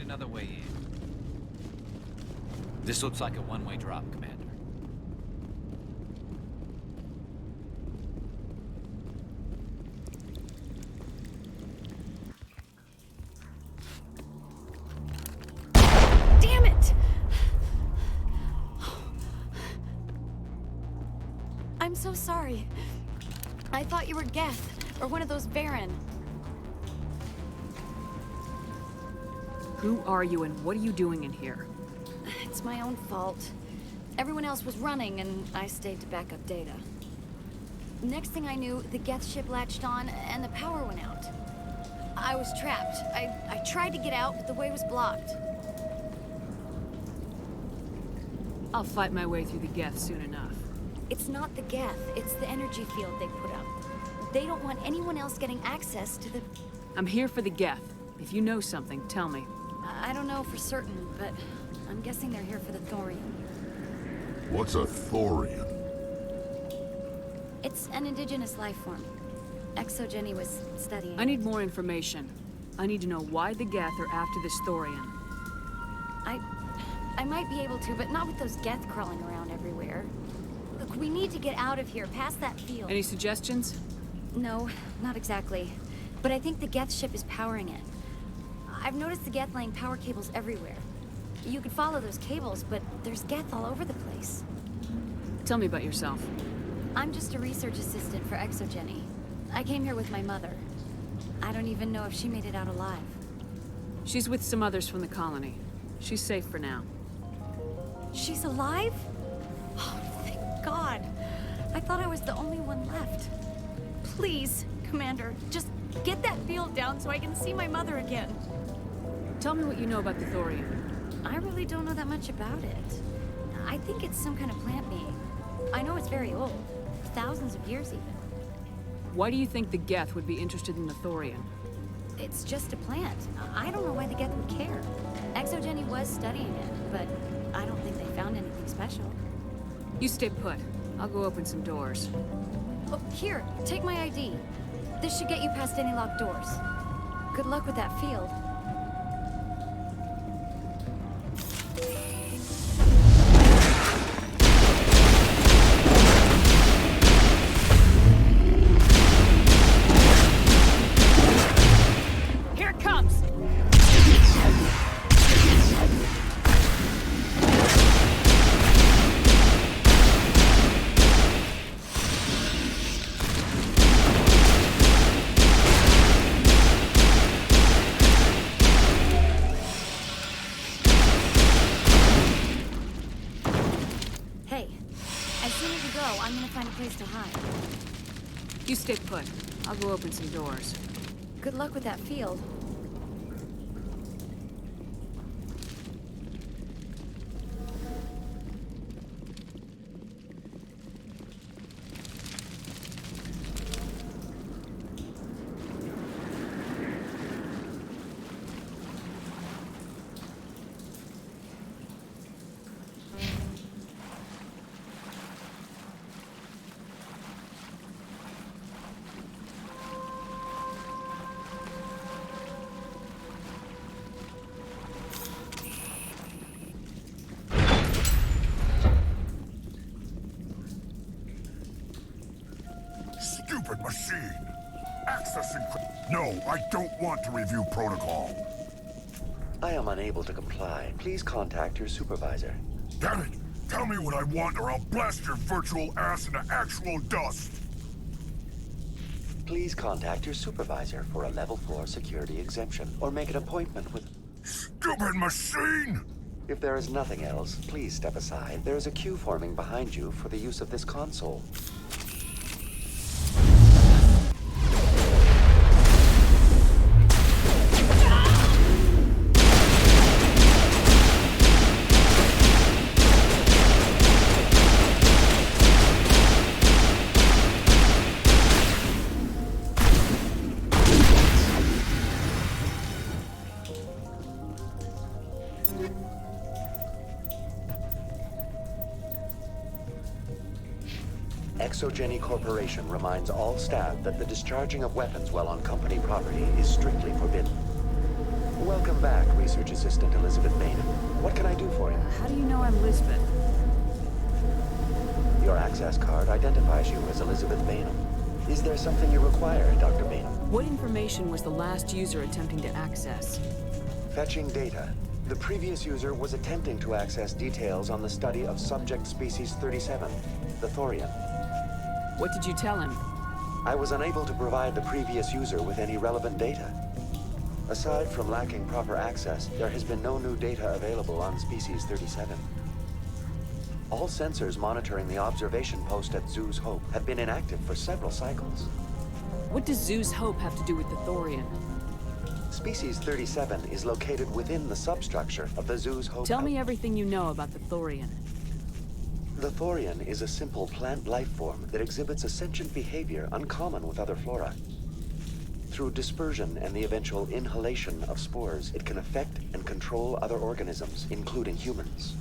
Another way in. This looks like a one-way drop, Commander. Damn it! I'm so sorry. I thought you were Geth, or one of those Baron. Who are you and what are you doing in here? It's my own fault. Everyone else was running and I stayed to back up data. Next thing I knew, the Geth ship latched on and the power went out. I was trapped. I tried to get out, but the way was blocked. I'll fight my way through the Geth soon enough. It's not the Geth, it's the energy field they put up. They don't want anyone else getting access to the... I'm here for the Geth. If you know something, tell me. I don't know for certain, but I'm guessing they're here for the Thorian. What's a Thorian? It's an indigenous life form. Exogeny was studying. I need more information. I need to know why the Geth are after this Thorian. I might be able to, but not with those Geth crawling around everywhere. Look, we need to get out of here, past that field. Any suggestions? No, not exactly. But I think the Geth ship is powering it. I've noticed the Geth laying power cables everywhere. You could follow those cables, but there's Geth all over the place. Tell me about yourself. I'm just a research assistant for Exogeny. I came here with my mother. I don't even know if she made it out alive. She's with some others from the colony. She's safe for now. She's alive? Oh, thank God. I thought I was the only one left. Please, Commander, just get that field down so I can see my mother again. Tell me what you know about the Thorian. I really don't know that much about it. I think it's some kind of plant being. I know it's very old. Thousands of years even. Why do you think the Geth would be interested in the Thorian? It's just a plant. I don't know why the Geth would care. Exogeny was studying it, but I don't think they found anything special. You stay put. I'll go open some doors. Oh, here, take my ID. This should get you past any locked doors. Good luck with that field. Here it comes! Hey, as soon as you go, I'm gonna find a place to hide. You stay put. I'll go open some doors. Good luck with that field. Stupid machine! Accessing... No, I don't want to review protocol. I am unable to comply. Please contact your supervisor. Damn it! Tell me what I want or I'll blast your virtual ass into actual dust! Please contact your supervisor for a level 4 security exemption, or make an appointment with... Stupid machine! If there is nothing else, please step aside. There is a queue forming behind you for the use of this console. Exogeny Corporation reminds all staff that the discharging of weapons while on company property is strictly forbidden. Welcome back, Research Assistant Elizabeth Bainham. What can I do for you? How do you know I'm Lisbeth? Your access card identifies you as Elizabeth Bainham. Is there something you require, Dr. Bainham? What information was the last user attempting to access? Fetching data. The previous user was attempting to access details on the study of subject species 37, the Thorian. What did you tell him? I was unable to provide the previous user with any relevant data. Aside from lacking proper access, there has been no new data available on species 37. All sensors monitoring the observation post at Zoo's Hope have been inactive for several cycles. What does Zoo's Hope have to do with the Thorian? Species 37 is located within the substructure of the Zoo's Hope. Tell me everything you know about the Thorian. The Thorian is a simple plant life form that exhibits a sentient behavior uncommon with other flora. Through dispersion and the eventual inhalation of spores, it can affect and control other organisms, including humans.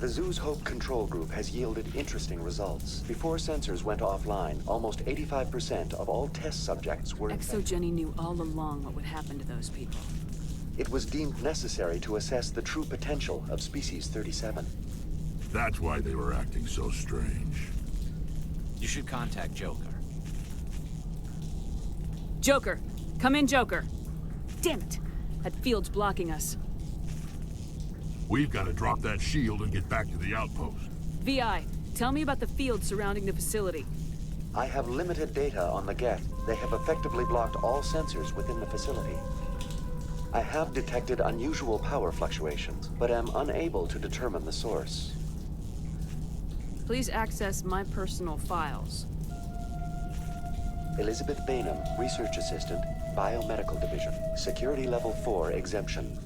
The Zoo's Hope control group has yielded interesting results. Before sensors went offline, almost 85% of all test subjects were infected. ExoGeni knew all along what would happen to those people. It was deemed necessary to assess the true potential of Species 37. That's why they were acting so strange. You should contact Joker. Joker! Come in, Joker! Damn it! That field's blocking us. We've got to drop that shield and get back to the outpost. VI, tell me about the field surrounding the facility. I have limited data on the Geth. They have effectively blocked all sensors within the facility. I have detected unusual power fluctuations, but am unable to determine the source. Please access my personal files. Elizabeth Bainham, Research Assistant, Biomedical Division, Security Level 4 exemption.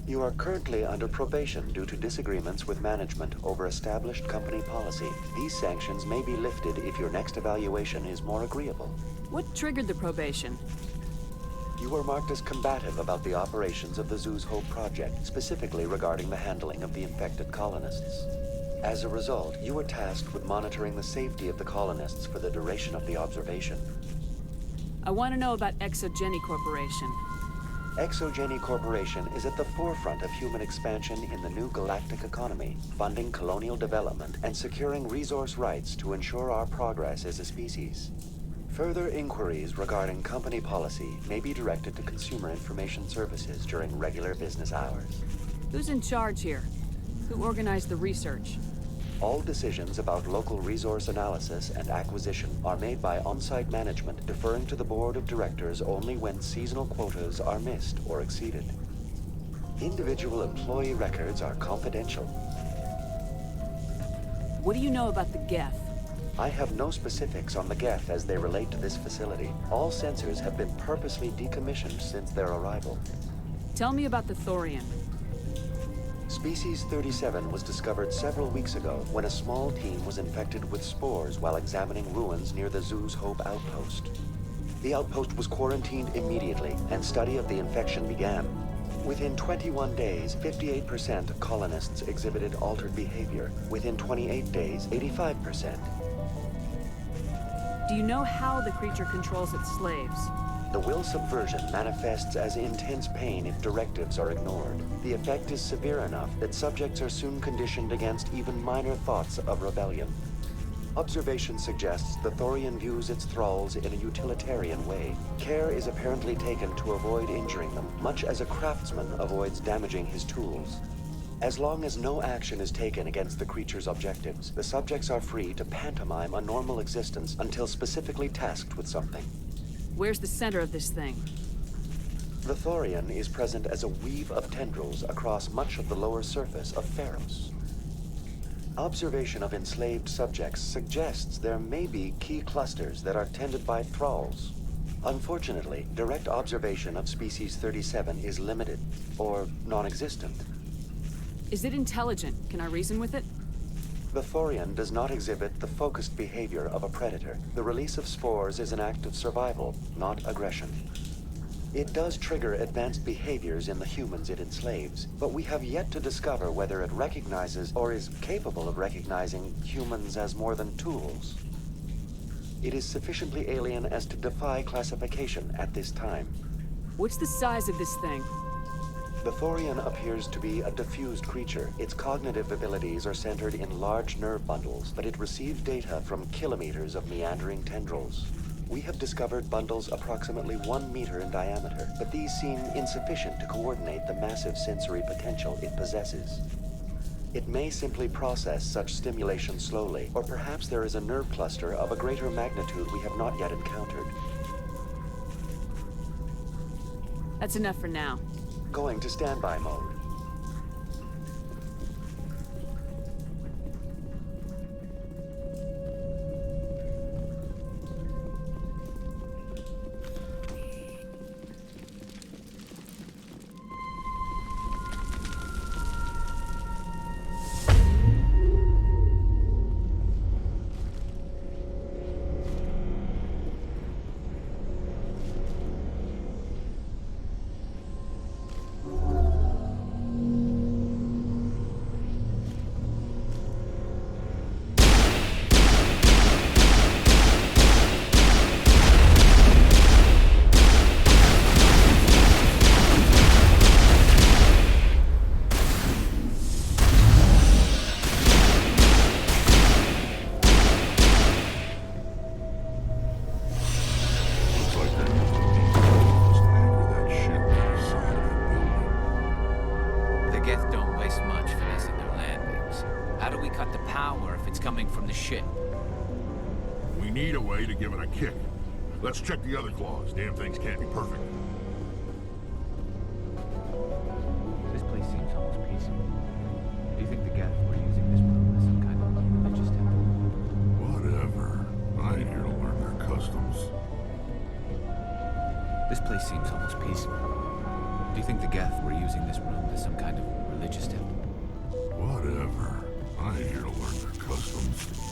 You are currently under probation due to disagreements with management over established company policy. These sanctions may be lifted if your next evaluation is more agreeable. What triggered the probation? You were marked as combative about the operations of the Zoo's Hope project, specifically regarding the handling of the infected colonists. As a result, you were tasked with monitoring the safety of the colonists for the duration of the observation. I want to know about ExoGeni Corporation. ExoGeni Corporation is at the forefront of human expansion in the new galactic economy, funding colonial development and securing resource rights to ensure our progress as a species. Further inquiries regarding company policy may be directed to Consumer Information Services during regular business hours. Who's in charge here? Who organized the research? All decisions about local resource analysis and acquisition are made by on-site management, deferring to the board of directors only when seasonal quotas are missed or exceeded. Individual employee records are confidential. What do you know about the Geth? I have no specifics on the Geth as they relate to this facility. All sensors have been purposely decommissioned since their arrival. Tell me about the Thorian. Species 37 was discovered several weeks ago when a small team was infected with spores while examining ruins near the Zoo's Hope outpost. The outpost was quarantined immediately, and study of the infection began. Within 21 days, 58% of colonists exhibited altered behavior. Within 28 days, 85%. Do you know how the creature controls its slaves? The will subversion manifests as intense pain if directives are ignored. The effect is severe enough that subjects are soon conditioned against even minor thoughts of rebellion. Observation suggests the Thorian views its thralls in a utilitarian way. Care is apparently taken to avoid injuring them, much as a craftsman avoids damaging his tools. As long as no action is taken against the creature's objectives, the subjects are free to pantomime a normal existence until specifically tasked with something. Where's the center of this thing? The Thorian is present as a weave of tendrils across much of the lower surface of Pharos. Observation of enslaved subjects suggests there may be key clusters that are tended by thralls. Unfortunately, direct observation of Species 37 is limited, or non-existent. Is it intelligent? Can I reason with it? The Thorian does not exhibit the focused behavior of a predator. The release of spores is an act of survival, not aggression. It does trigger advanced behaviors in the humans it enslaves, but we have yet to discover whether it recognizes or is capable of recognizing humans as more than tools. It is sufficiently alien as to defy classification at this time. What's the size of this thing? The Thorian appears to be a diffused creature. Its cognitive abilities are centered in large nerve bundles, but it receives data from kilometers of meandering tendrils. We have discovered bundles approximately 1 meter in diameter, but these seem insufficient to coordinate the massive sensory potential it possesses. It may simply process such stimulation slowly, or perhaps there is a nerve cluster of a greater magnitude we have not yet encountered. That's enough for now. Going to standby mode. We need a way to give it a kick. Let's check the other claws. Damn things can't be perfect. This place seems almost peaceful. Do you think the Geth were using this room as some kind of religious temple? Whatever. I ain't here to learn their customs. This place seems almost peaceful. Do you think the Geth were using this room as some kind of religious temple? Whatever. I ain't here to learn their customs.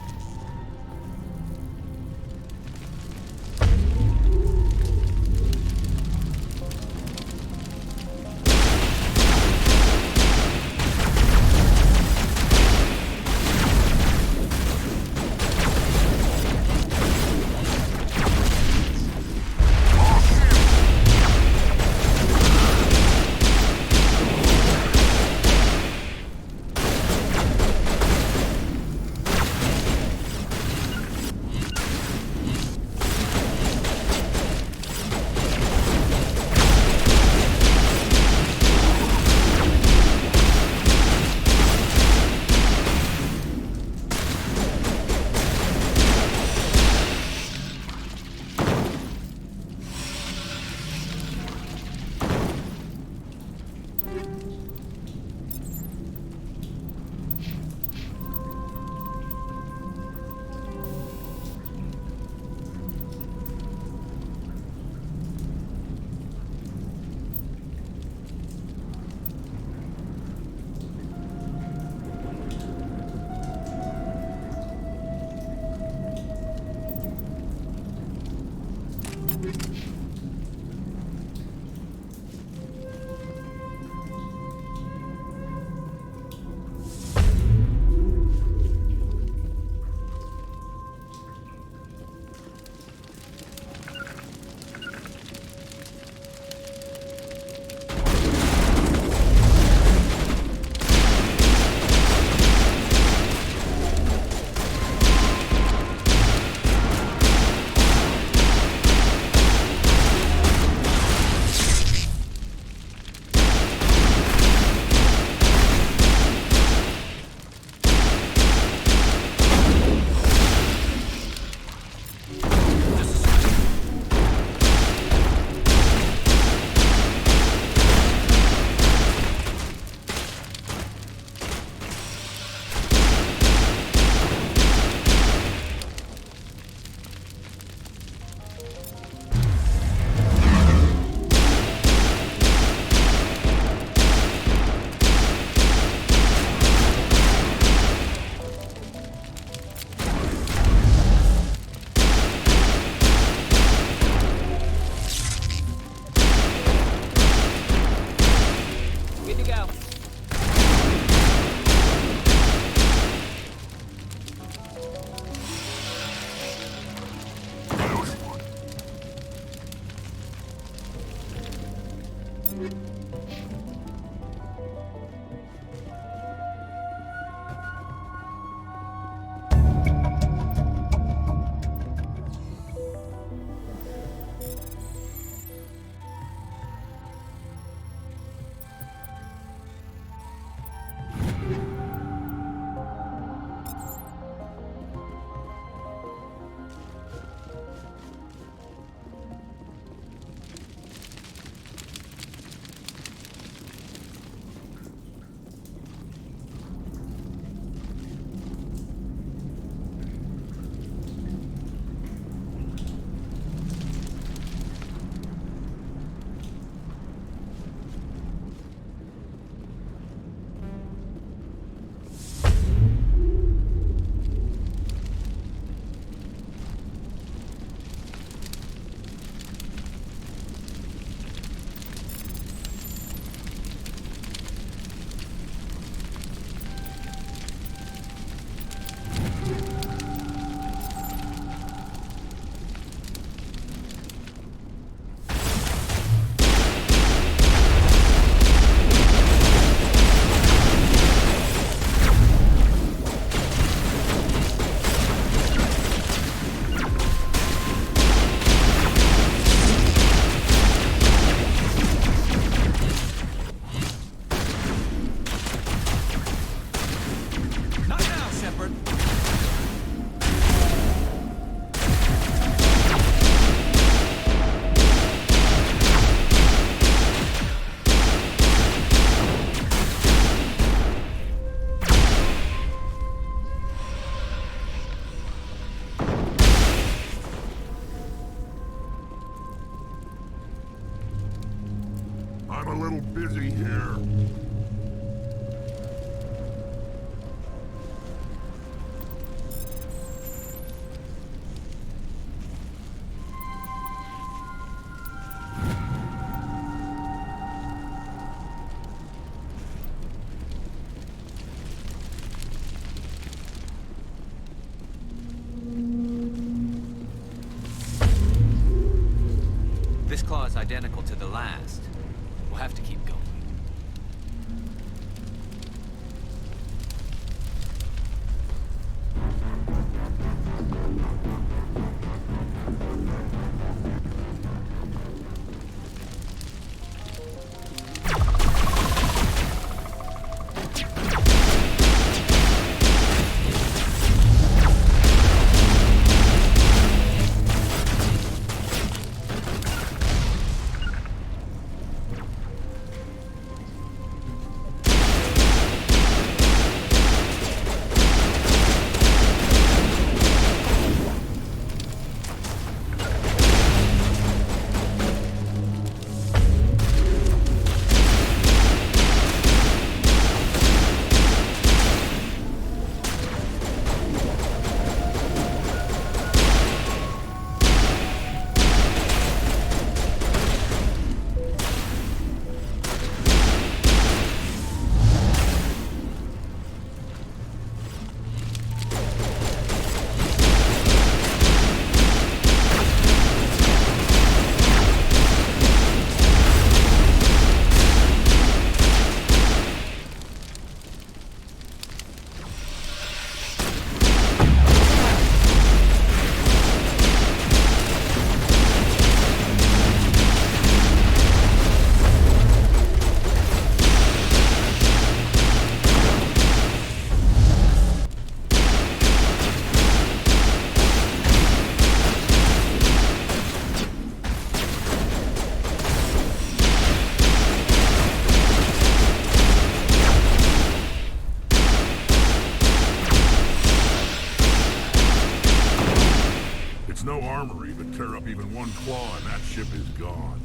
busy here. This claw is identical to the last. We'll have to keep going. It's no armory, but tear up even one claw and that ship is gone.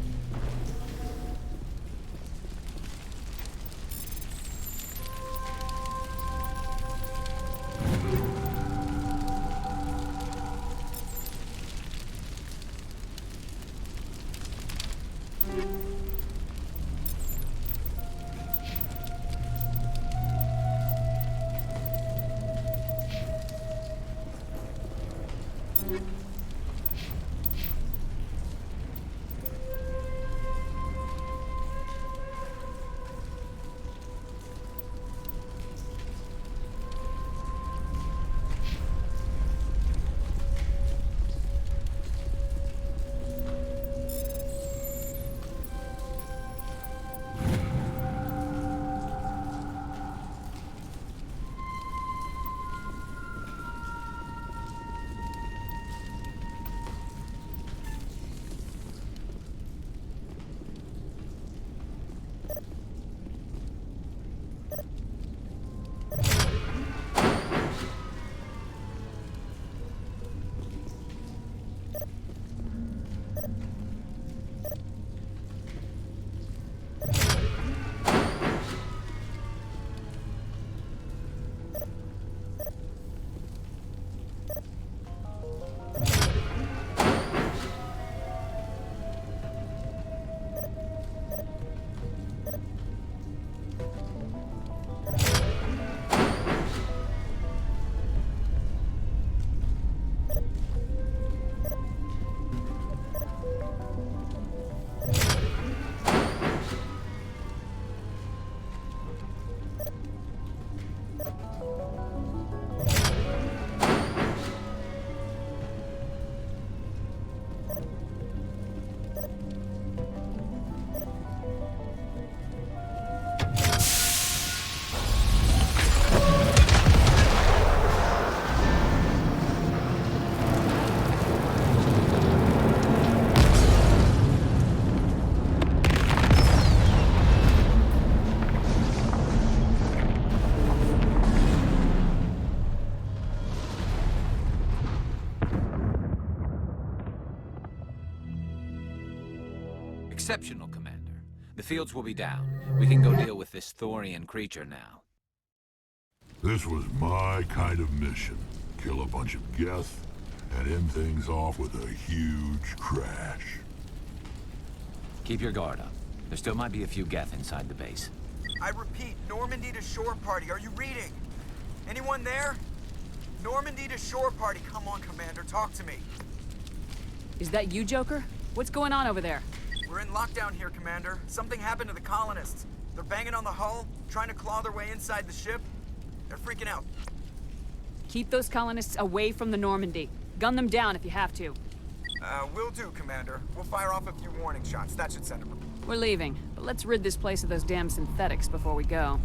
Exceptional, Commander. The fields will be down. We can go deal with this Thorian creature now. This was my kind of mission. Kill a bunch of Geth and end things off with a huge crash. Keep your guard up. There still might be a few Geth inside the base. I repeat, Normandy to shore party. Are you reading? Anyone there? Normandy to shore party. Come on, Commander, talk to me. Is that you, Joker? What's going on over there? We're in lockdown here, Commander. Something happened to the colonists. They're banging on the hull, trying to claw their way inside the ship. They're freaking out. Keep those colonists away from the Normandy. Gun them down if you have to. Will do, Commander. We'll fire off a few warning shots. That should send them. We're leaving, but let's rid this place of those damn synthetics before we go.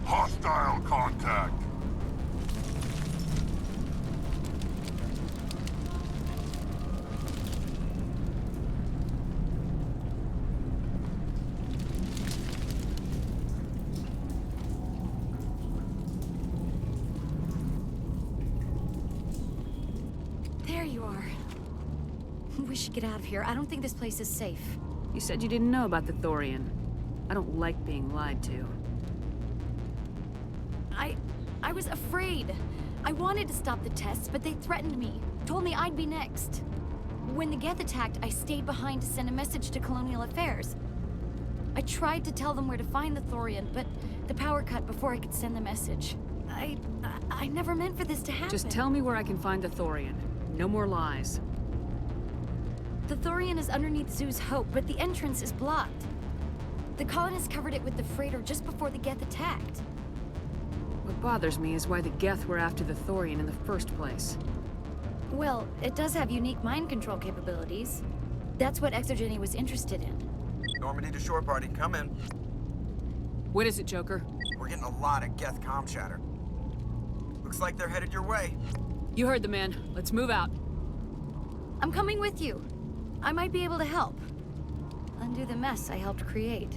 Hostile contact! There you are. We should get out of here. I don't think this place is safe. You said you didn't know about the Thorian. I don't like being lied to. I was afraid. I wanted to stop the tests, but they threatened me. Told me I'd be next. When the Geth attacked, I stayed behind to send a message to Colonial Affairs. I tried to tell them where to find the Thorian, but the power cut before I could send the message. I never meant for this to happen. Just tell me where I can find the Thorian. No more lies. The Thorian is underneath Zoo's Hope, but the entrance is blocked. The colonists covered it with the freighter just before the Geth attacked. What bothers me is why the Geth were after the Thorian in the first place. Well, it does have unique mind control capabilities. That's what Exogeny was interested in. Normandy to shore party, come in. What is it, Joker? We're getting a lot of Geth comm chatter. Looks like they're headed your way. You heard the man. Let's move out. I'm coming with you. I might be able to help. Undo the mess I helped create.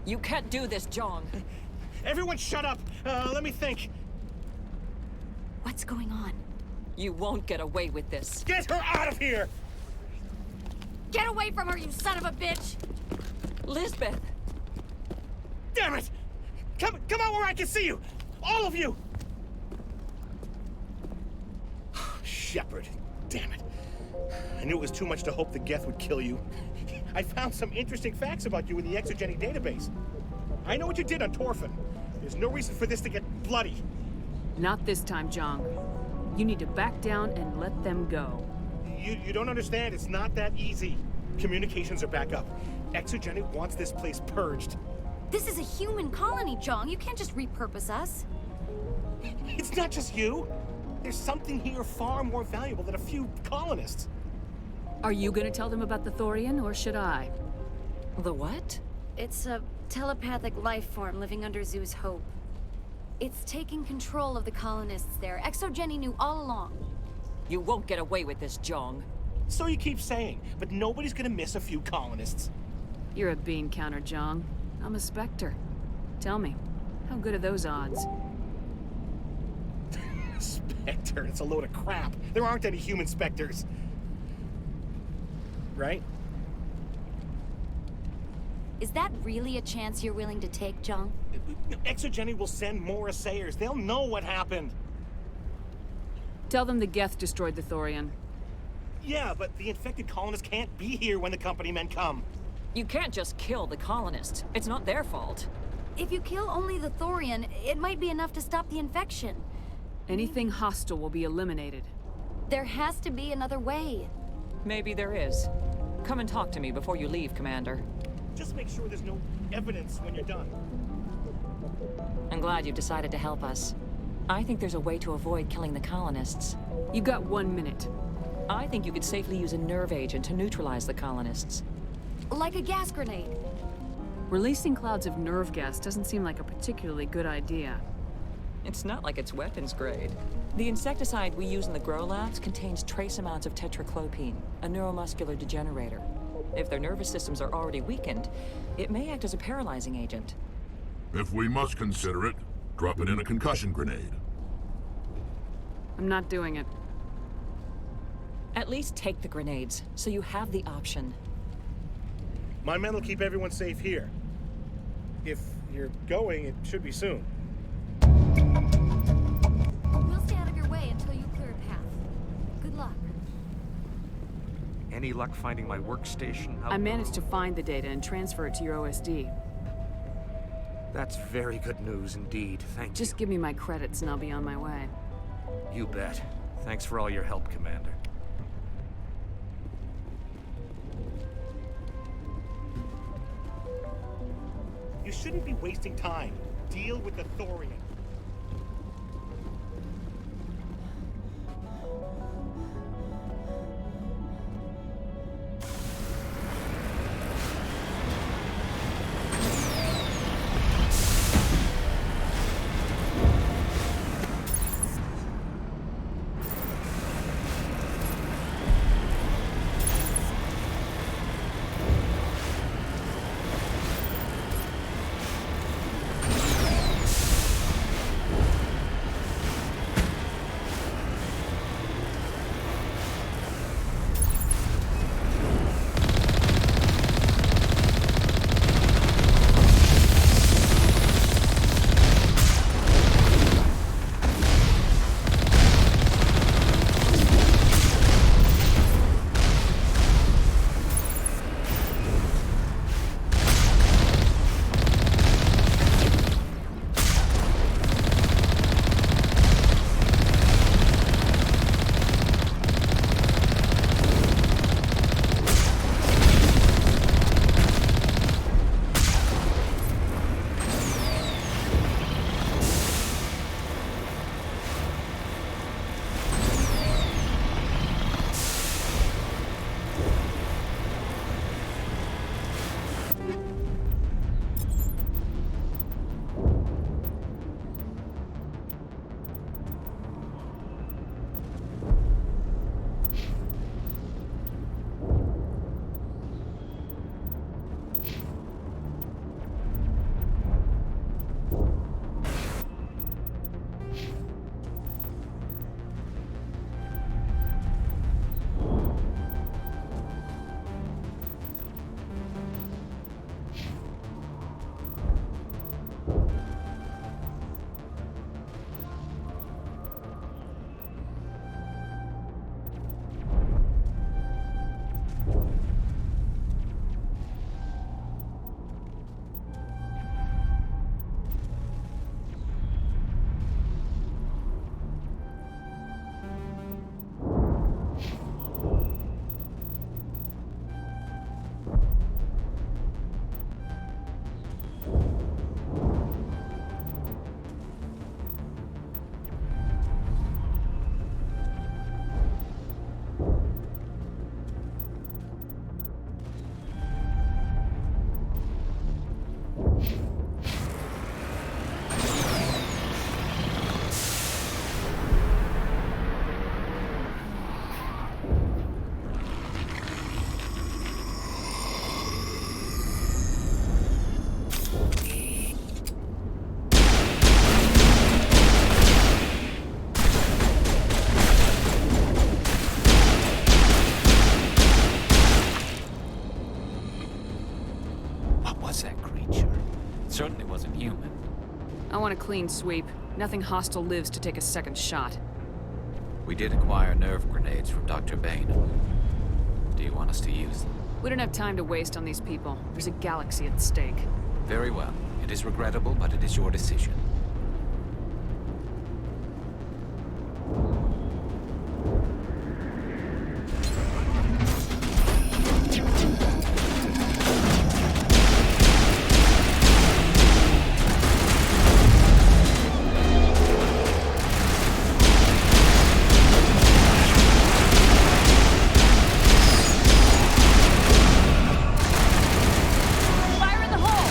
You can't do this, Jong. Everyone shut up! Let me think. What's going on? You won't get away with this. Get her out of here! Get away from her, you son of a bitch! Lisbeth! Damn it! Come out where I can see you! All of you! Shepard, damn it. I knew it was too much to hope the Geth would kill you. I found some interesting facts about you in the exogeny database. I know what you did on Torfin. There's no reason for this to get bloody. Not this time, Jong. You need to back down and let them go. You don't understand. It's not that easy. Communications are back up. Exogeny wants this place purged. This is a human colony, Jong. You can't just repurpose us. It's not just you. There's something here far more valuable than a few colonists. Are you gonna tell them about the Thorian, or should I? The what? It's a telepathic life form living under Zeus Hope. It's taking control of the colonists there. Exogeny knew all along. You won't get away with this, Jong. So you keep saying, but nobody's gonna miss a few colonists. You're a bean counter, Jong. I'm a Spectre. Tell me, how good are those odds? Spectre, it's a load of crap. There aren't any human Spectres. Right? Is that really a chance you're willing to take, Jong? Exogeny will send more assayers. They'll know what happened. Tell them the Geth destroyed the Thorian. Yeah, but the infected colonists can't be here when the company men come. You can't just kill the colonists. It's not their fault. If you kill only the Thorian, it might be enough to stop the infection. Anything hostile will be eliminated. There has to be another way. Maybe there is. Come and talk to me before you leave, Commander. Just make sure there's no evidence when you're done. I'm glad you've decided to help us. I think there's a way to avoid killing the colonists. You got 1 minute. I think you could safely use a nerve agent to neutralize the colonists. Like a gas grenade. Releasing clouds of nerve gas doesn't seem like a particularly good idea. It's not like it's weapons grade. The insecticide we use in the grow labs contains trace amounts of tetraclopine, a neuromuscular degenerator. If their nervous systems are already weakened, it may act as a paralyzing agent. If we must consider it, drop it in a concussion grenade. I'm not doing it. At least take the grenades, so you have the option. My men will keep everyone safe here. If you're going, it should be soon. We'll stay out of your way until you clear a path. Good luck. Any luck finding my workstation? I managed to find the data and transfer it to your OSD. That's very good news indeed. Thank you. Just give me my credits and I'll be on my way. You bet. Thanks for all your help, Commander. You shouldn't be wasting time. Deal with the Thorian. wasn't human. I want a clean sweep. Nothing hostile lives to take a second shot. We did acquire nerve grenades from Dr. Bane. Do you want us to use them? We don't have time to waste on these people. There's a galaxy at stake. Very well. It is regrettable, but it is your decision. Fire in the hole!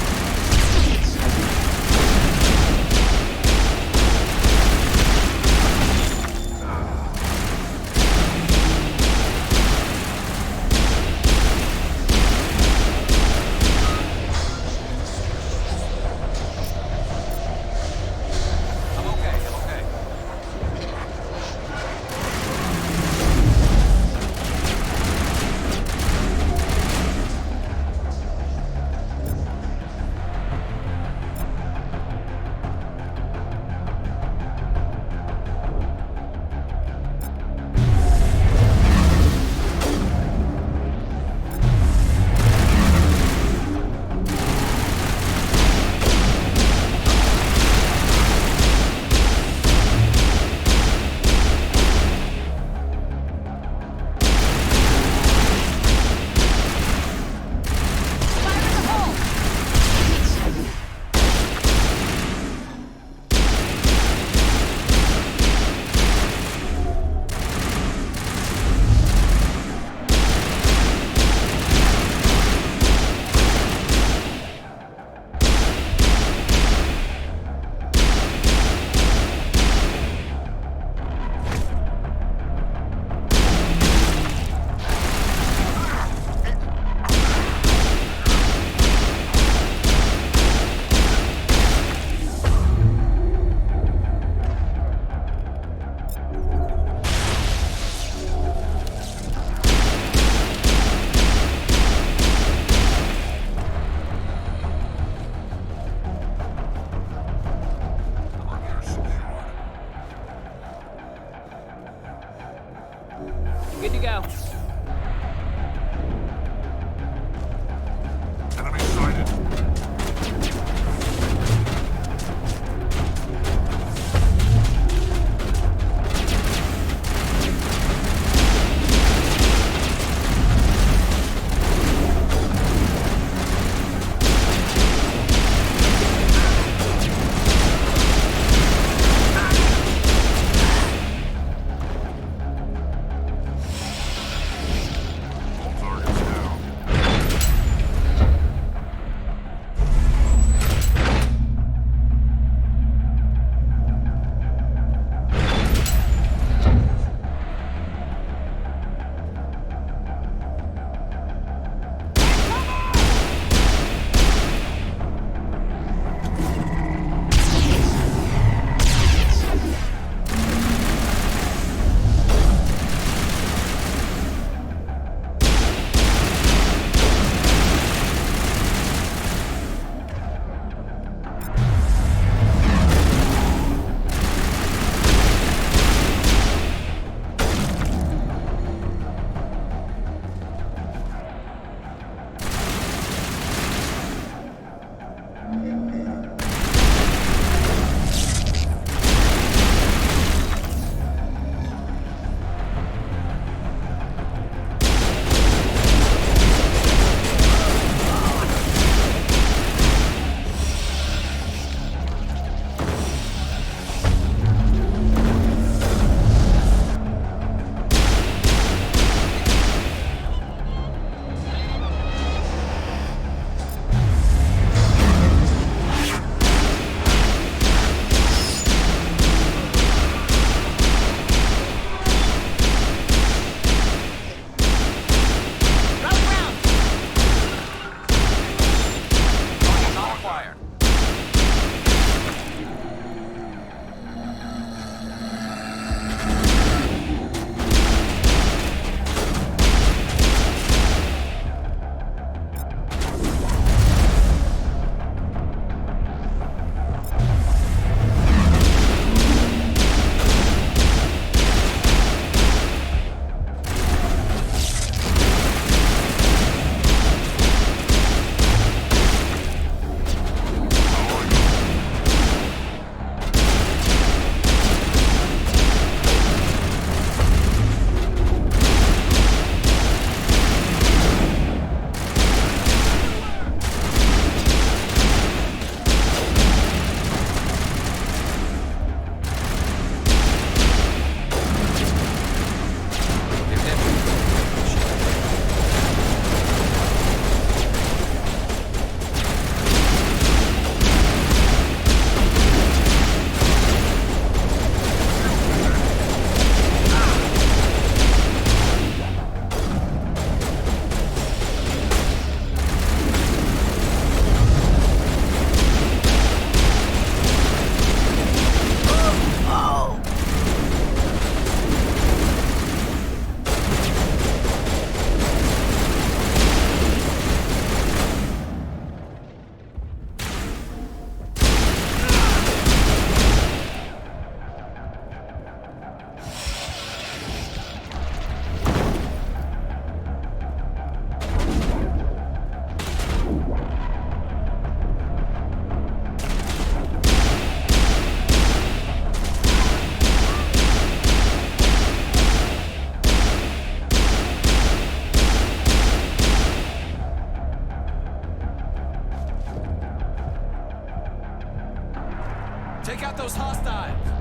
those hostiles!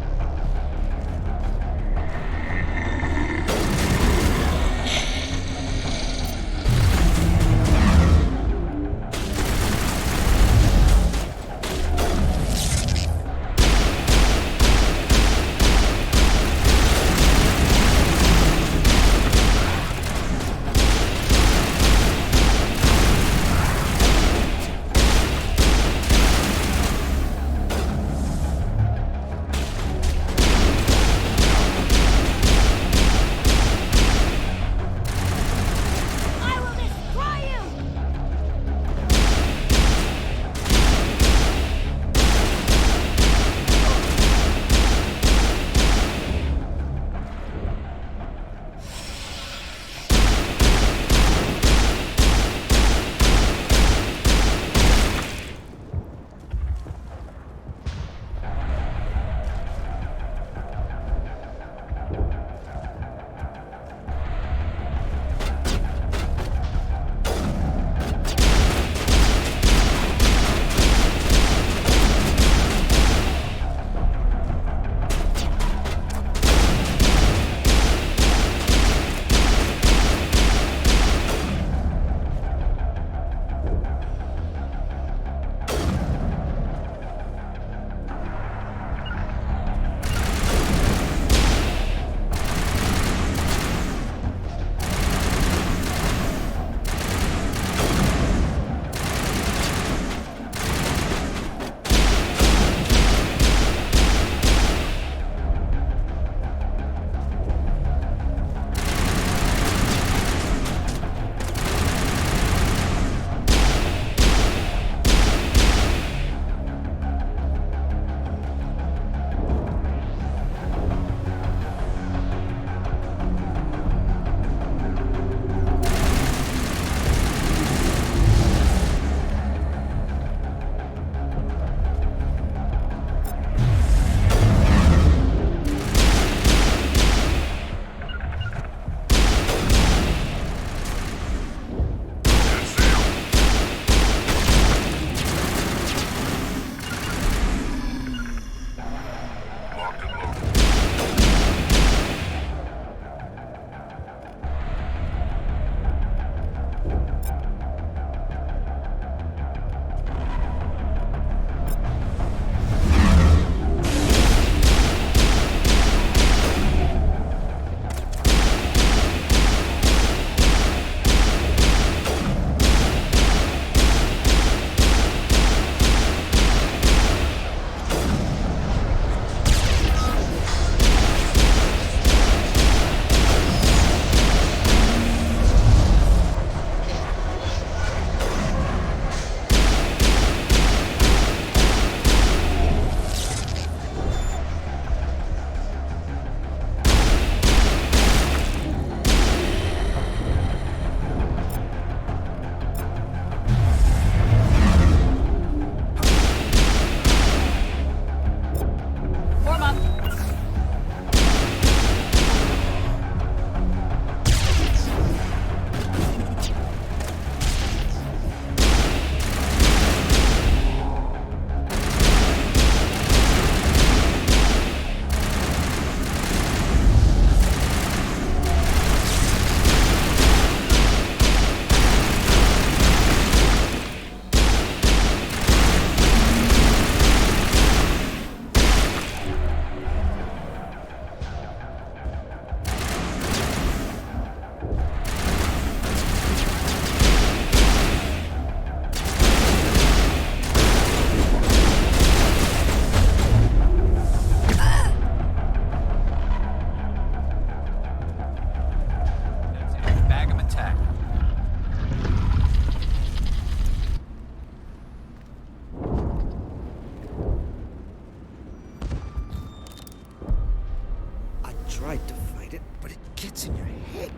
tried to fight it, but it gets in your head.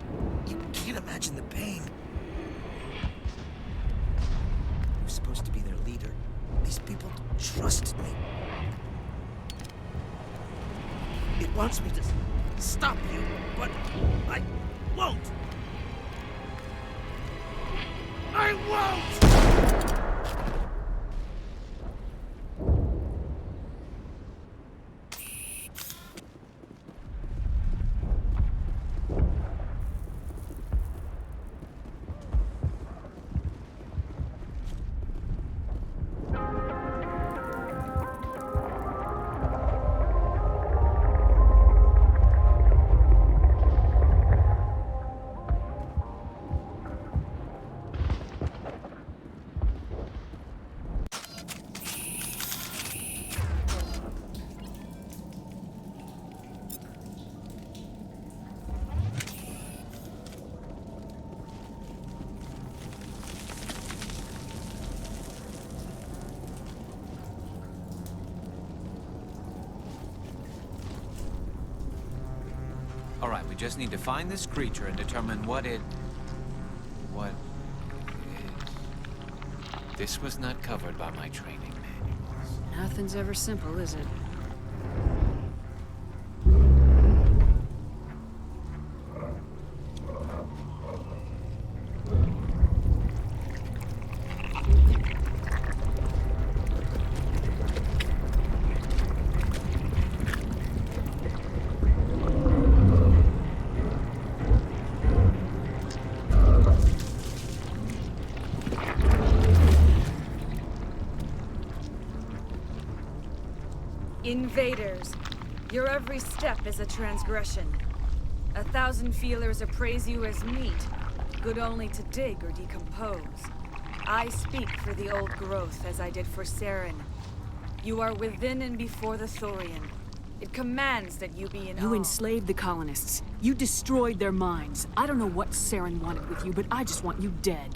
You can't imagine the pain. You're supposed to be their leader. These people trust me. It wants me to stop you, but I won't. I won't! just need to find this creature and determine what it is. This was not covered by my training manuals. Nothing's ever simple, is it? Invaders, your every step is a transgression. 1,000 feelers appraise you as meat, good only to dig or decompose. I speak for the old growth as I did for Saren. You are within and before the Thorian. It commands that you be in You awe. enslaved the colonists. You destroyed their minds. I don't know what Saren wanted with you, but I just want you dead.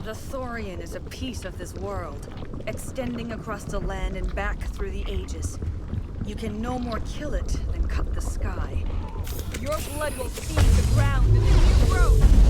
The Thorian is a piece of this world, extending across the land and back through the ages. You can no more kill it than cut the sky. Your blood will feed the ground and the new growth.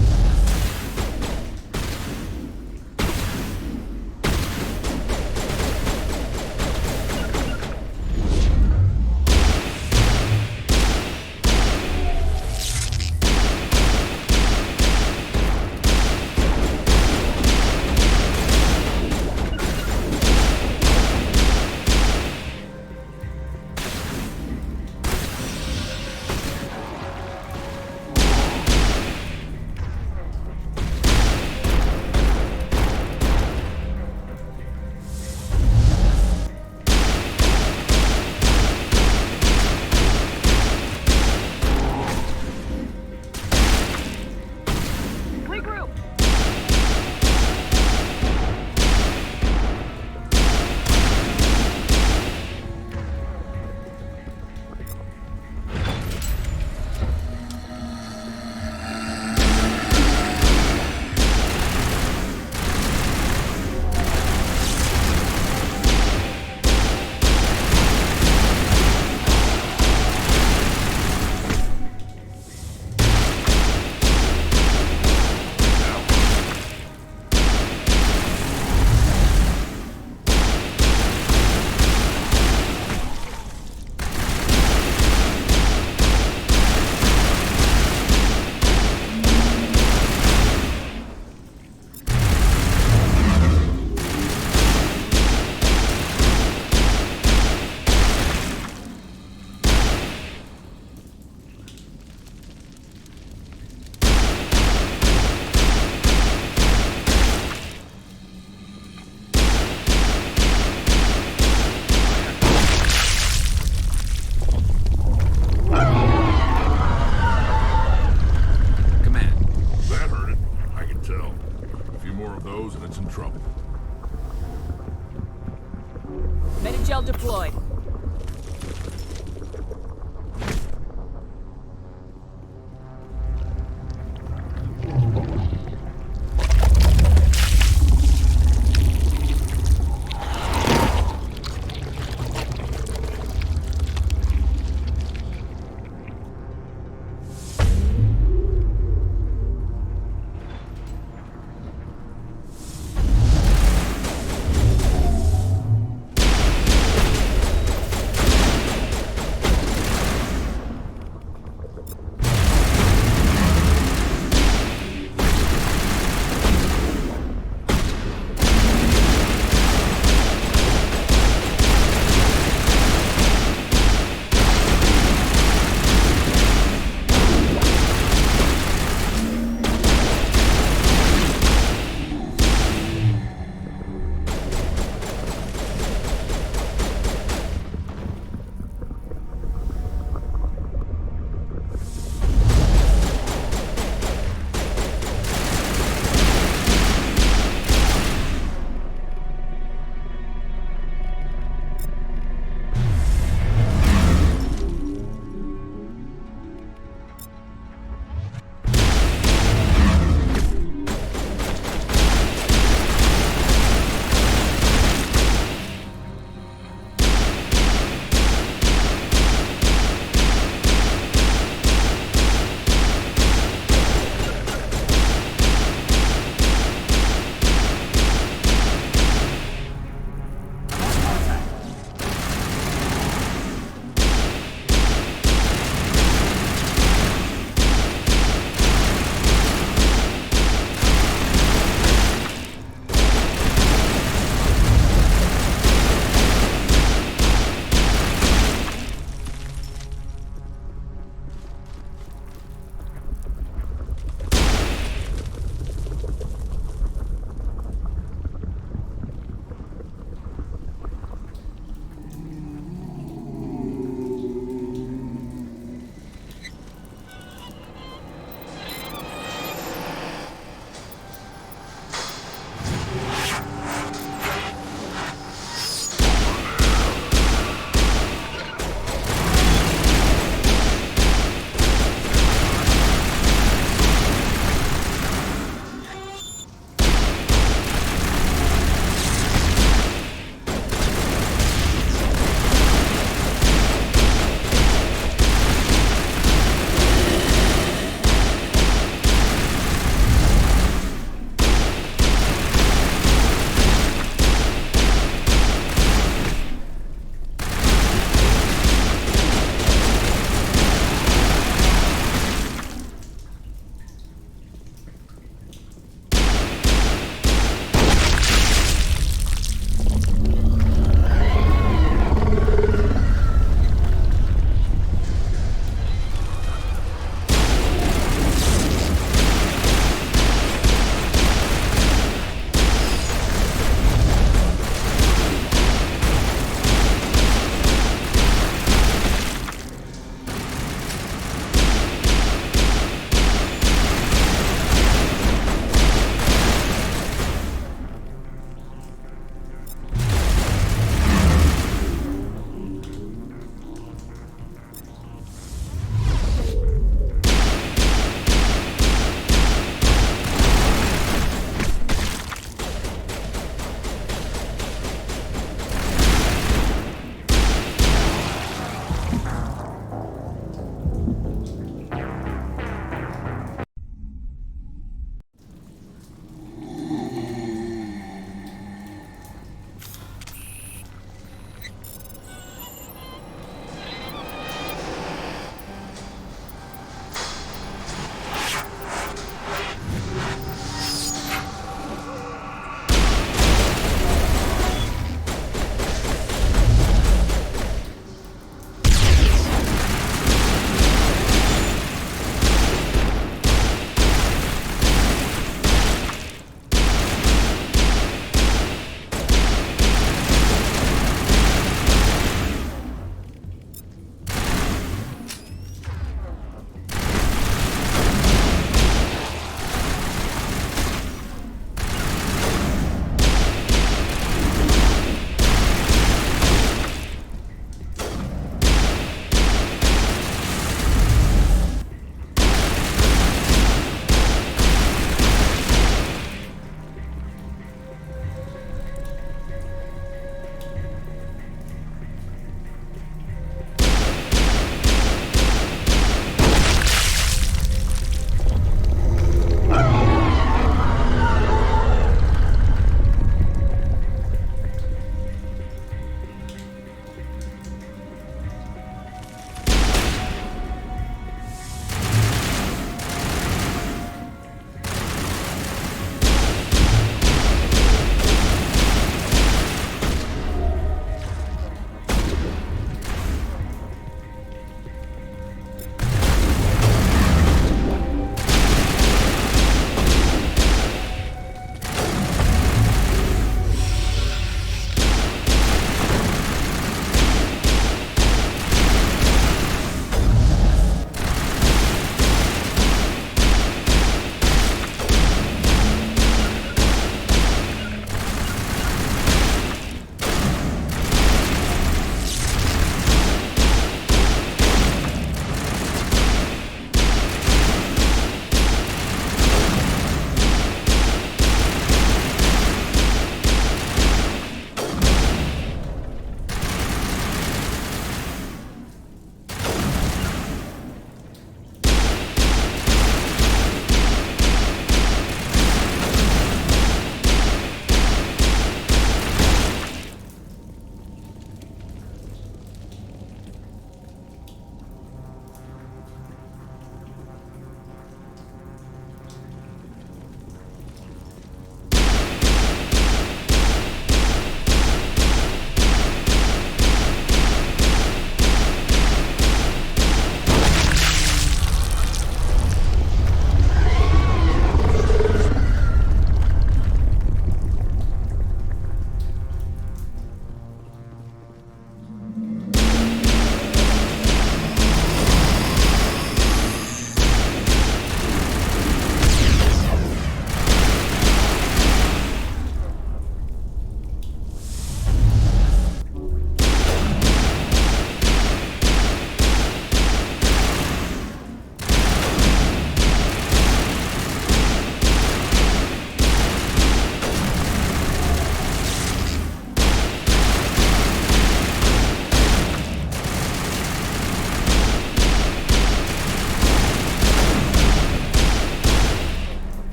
Medigel deployed.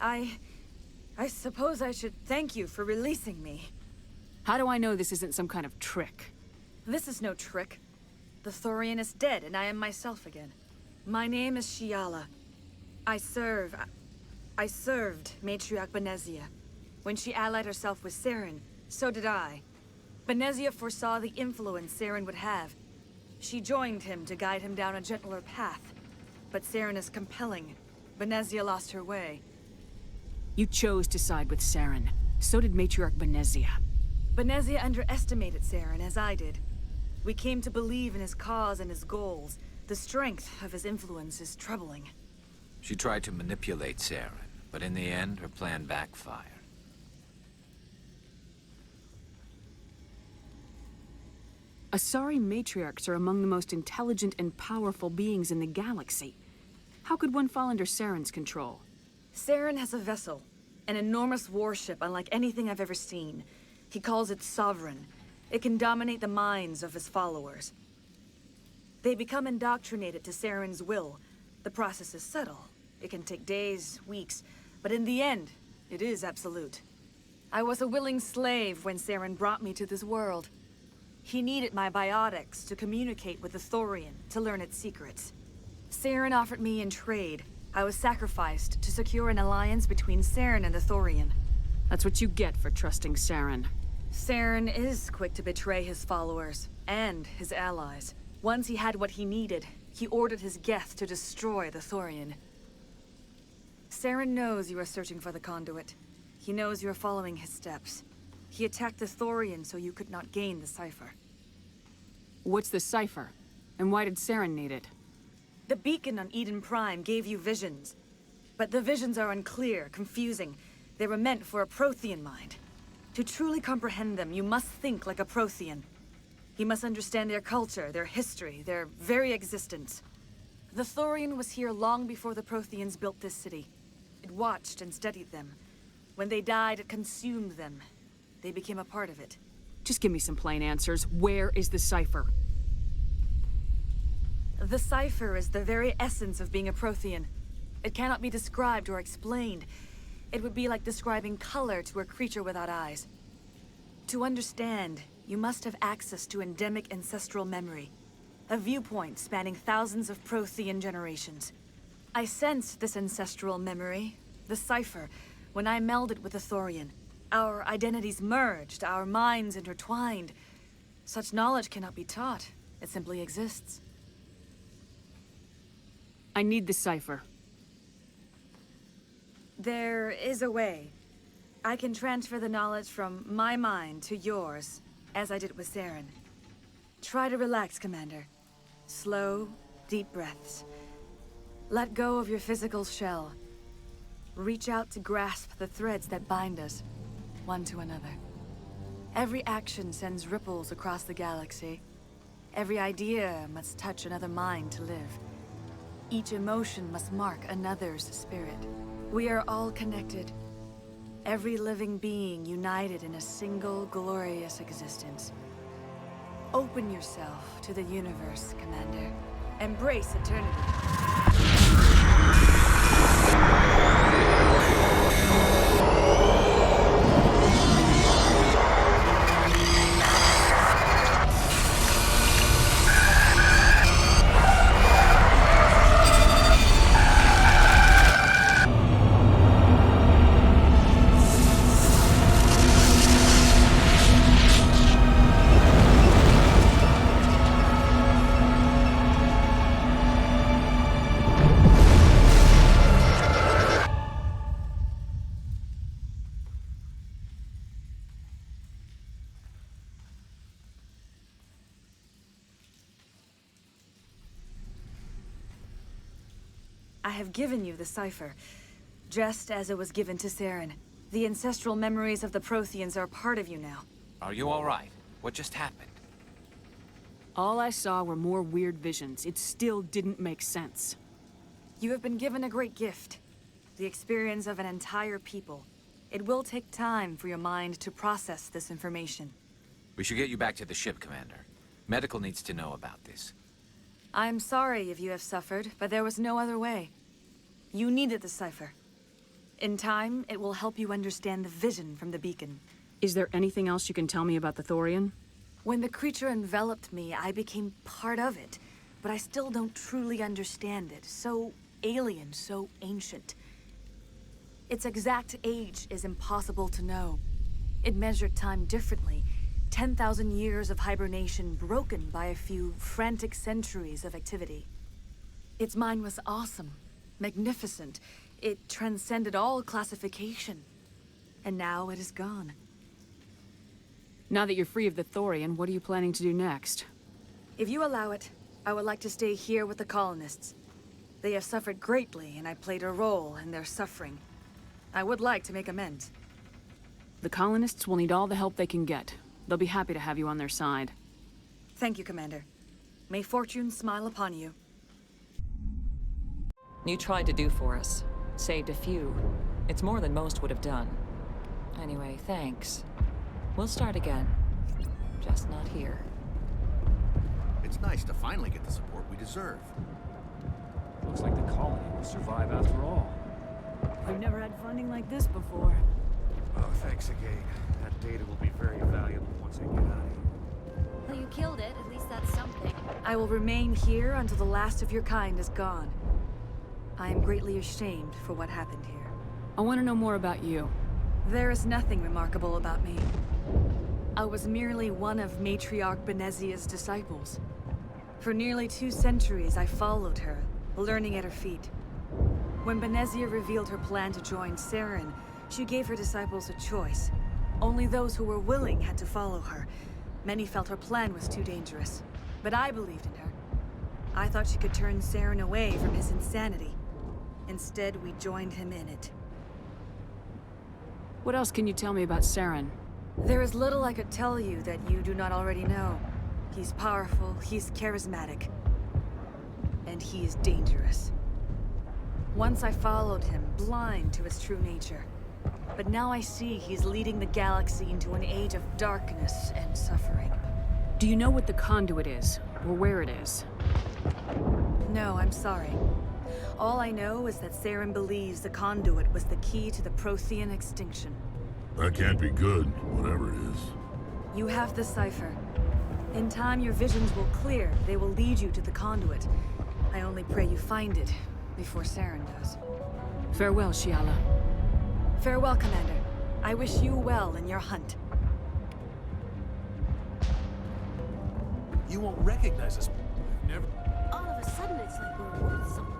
I suppose I should thank you for releasing me. How do I know this isn't some kind of trick? This is no trick. The Thorian is dead, and I am myself again. My name is Shiala. I served Matriarch Benezia. When she allied herself with Saren, so did I. Benezia foresaw the influence Saren would have. She joined him to guide him down a gentler path. But Saren is compelling. Benezia lost her way. You chose to side with Saren. So did Matriarch Benezia. Benezia underestimated Saren, as I did. We came to believe in his cause and his goals. The strength of his influence is troubling. She tried to manipulate Saren, but in the end, her plan backfired. Asari matriarchs are among the most intelligent and powerful beings in the galaxy. How could one fall under Saren's control? Saren has a vessel, an enormous warship unlike anything I've ever seen. He calls it Sovereign. It can dominate the minds of his followers. They become indoctrinated to Saren's will. The process is subtle. It can take days, weeks, but in the end, it is absolute. I was a willing slave when Saren brought me to this world. He needed my biotics to communicate with the Thorian, to learn its secrets. Saren offered me in trade. I was sacrificed to secure an alliance between Saren and the Thorian. That's what you get for trusting Saren. Saren is quick to betray his followers, and his allies. Once he had what he needed, he ordered his Geth to destroy the Thorian. Saren knows you are searching for the conduit. He knows you are following his steps. He attacked the Thorian so you could not gain the cipher. What's the cipher? And why did Saren need it? The beacon on Eden Prime gave you visions. But the visions are unclear, confusing. They were meant for a Prothean mind. To truly comprehend them, you must think like a Prothean. You must understand their culture, their history, their very existence. The Thorian was here long before the Protheans built this city. It watched and studied them. When they died, it consumed them. They became a part of it. Just give me some plain answers. Where is the cipher? The cipher is the very essence of being a Prothean. It cannot be described or explained. It would be like describing color to a creature without eyes. To understand, you must have access to endemic ancestral memory. A viewpoint spanning thousands of Prothean generations. I sensed this ancestral memory, the cipher, when I melded with the Thorian. Our identities merged, our minds intertwined. Such knowledge cannot be taught. It simply exists. I need the cipher. There is a way. I can transfer the knowledge from my mind to yours, as I did with Saren. Try to relax, Commander. Slow, deep breaths. Let go of your physical shell. Reach out to grasp the threads that bind us, one to another. Every action sends ripples across the galaxy. Every idea must touch another mind to live. Each emotion must mark another's spirit. We are all connected. Every living being united in a single glorious existence. Open yourself to the universe, Commander. Embrace eternity. I have given you the cipher, just as it was given to Saren. The ancestral memories of the Protheans are part of you now. Are you all right? What just happened? All I saw were more weird visions. It still didn't make sense. You have been given a great gift. The experience of an entire people. It will take time for your mind to process this information. We should get you back to the ship, Commander. Medical needs to know about this. I'm sorry if you have suffered, but there was no other way. You needed the cipher. In time, it will help you understand the vision from the beacon. Is there anything else you can tell me about the Thorian? When the creature enveloped me, I became part of it, but I still don't truly understand it. So alien, so ancient. Its exact age is impossible to know. It measured time differently. 10,000 years of hibernation broken by a few frantic centuries of activity. Its mind was awesome, magnificent. It transcended all classification. And now it is gone. Now that you're free of the Thorian, what are you planning to do next? If you allow it, I would like to stay here with the colonists. They have suffered greatly, and I played a role in their suffering. I would like to make amends. The colonists will need all the help they can get. They'll be happy to have you on their side. Thank you, Commander. May fortune smile upon you. You tried to do for us. Saved a few. It's more than most would have done. Anyway, thanks. We'll start again. Just not here. It's nice to finally get the support we deserve. Looks like the colony will survive after all. We've never had funding like this before. Oh, thanks again. That data will be very valuable once I get out of here. Well, you killed it. At least that's something. I will remain here until the last of your kind is gone. I am greatly ashamed for what happened here. I want to know more about you. There is nothing remarkable about me. I was merely one of Matriarch Benezia's disciples. For nearly 2 centuries, I followed her, learning at her feet. When Benezia revealed her plan to join Saren, she gave her disciples a choice. Only those who were willing had to follow her. Many felt her plan was too dangerous, but I believed in her. I thought she could turn Saren away from his insanity. Instead, we joined him in it. What else can you tell me about Saren? There is little I could tell you that you do not already know. He's powerful, he's charismatic, and he is dangerous. Once I followed him, blind to his true nature. But now I see he's leading the galaxy into an age of darkness and suffering. Do you know what the conduit is, or where it is? No, I'm sorry. All I know is that Saren believes the conduit was the key to the Prothean extinction. That can't be good, whatever it is. You have the cipher. In time, your visions will clear. They will lead you to the conduit. I only pray you find it before Saren does. Farewell, Shiala. Farewell, Commander. I wish you well in your hunt. You won't recognize us. Never. All of a sudden, it's like we're worth something.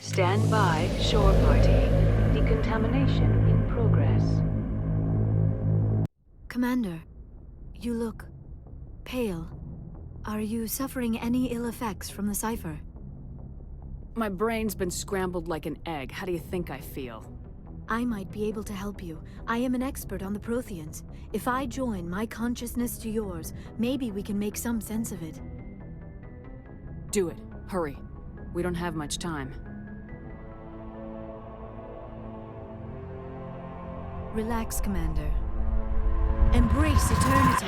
Stand by, shore party. Decontamination in progress. Commander, you look pale. Are you suffering any ill effects from the cipher? My brain's been scrambled like an egg. How do you think I feel? I might be able to help you. I am an expert on the Protheans. If I join my consciousness to yours, maybe we can make some sense of it. Do it. Hurry. We don't have much time. Relax, Commander. Embrace eternity.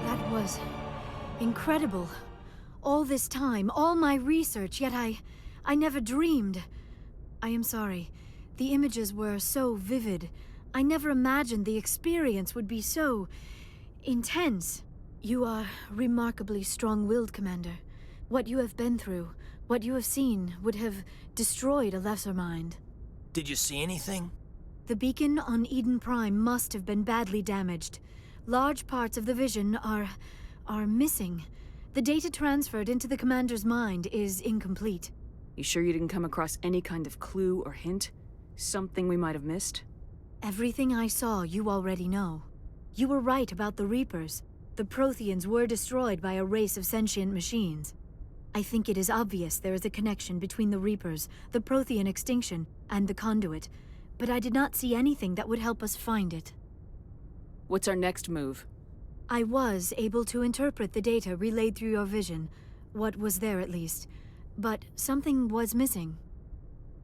That was incredible. All this time, all my research, yet I never dreamed. I am sorry. The images were so vivid. I never imagined the experience would be so intense. You are remarkably strong-willed, Commander. What you have been through, what you have seen, would have destroyed a lesser mind. Did you see anything? The beacon on Eden Prime must have been badly damaged. Large parts of the vision are missing. The data transferred into the Commander's mind is incomplete. You sure you didn't come across any kind of clue or hint? Something we might have missed? Everything I saw, you already know. You were right about the Reapers. The Protheans were destroyed by a race of sentient machines. I think it is obvious there is a connection between the Reapers, the Prothean extinction, and the Conduit, but I did not see anything that would help us find it. What's our next move? I was able to interpret the data relayed through your vision, what was there at least, but something was missing.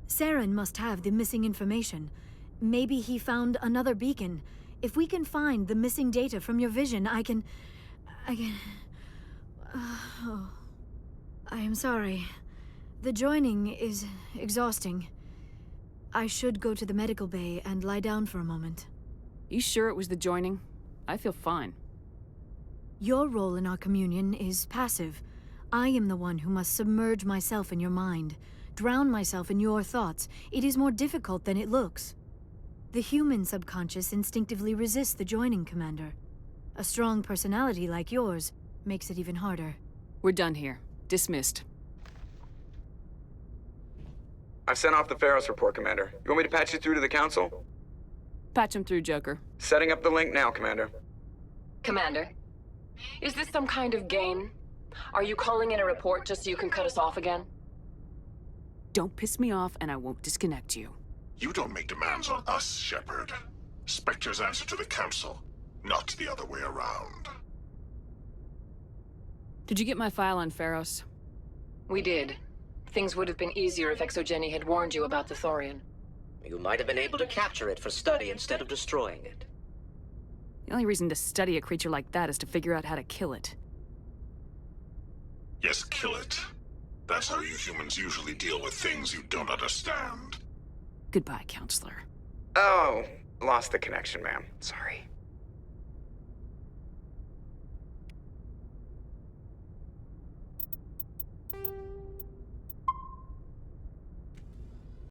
Saren must have the missing information. Maybe he found another beacon. If we can find the missing data from your vision, I can... Oh. I am sorry. The joining is exhausting. I should go to the medical bay and lie down for a moment. You sure it was the joining? I feel fine. Your role in our communion is passive. I am the one who must submerge myself in your mind, drown myself in your thoughts. It is more difficult than it looks. The human subconscious instinctively resists the joining, Commander. A strong personality like yours makes it even harder. We're done here. Dismissed. I've sent off the Pharos report, Commander. You want me to patch you through to the Council? Patch him through, Joker. Setting up the link now, Commander. Commander, is this some kind of game? Are you calling in a report just so you can cut us off again? Don't piss me off and I won't disconnect you. You don't make demands on us, Shepard. Spectres answer to the Council, not the other way around. Did you get my file on Pharos? We did. Things would have been easier if Exogeny had warned you about the Thorian. You might have been able to capture it for study instead of destroying it. The only reason to study a creature like that is to figure out how to kill it. Yes, kill it. That's how you humans usually deal with things you don't understand. Goodbye, Counselor. Oh, lost the connection, ma'am. Sorry.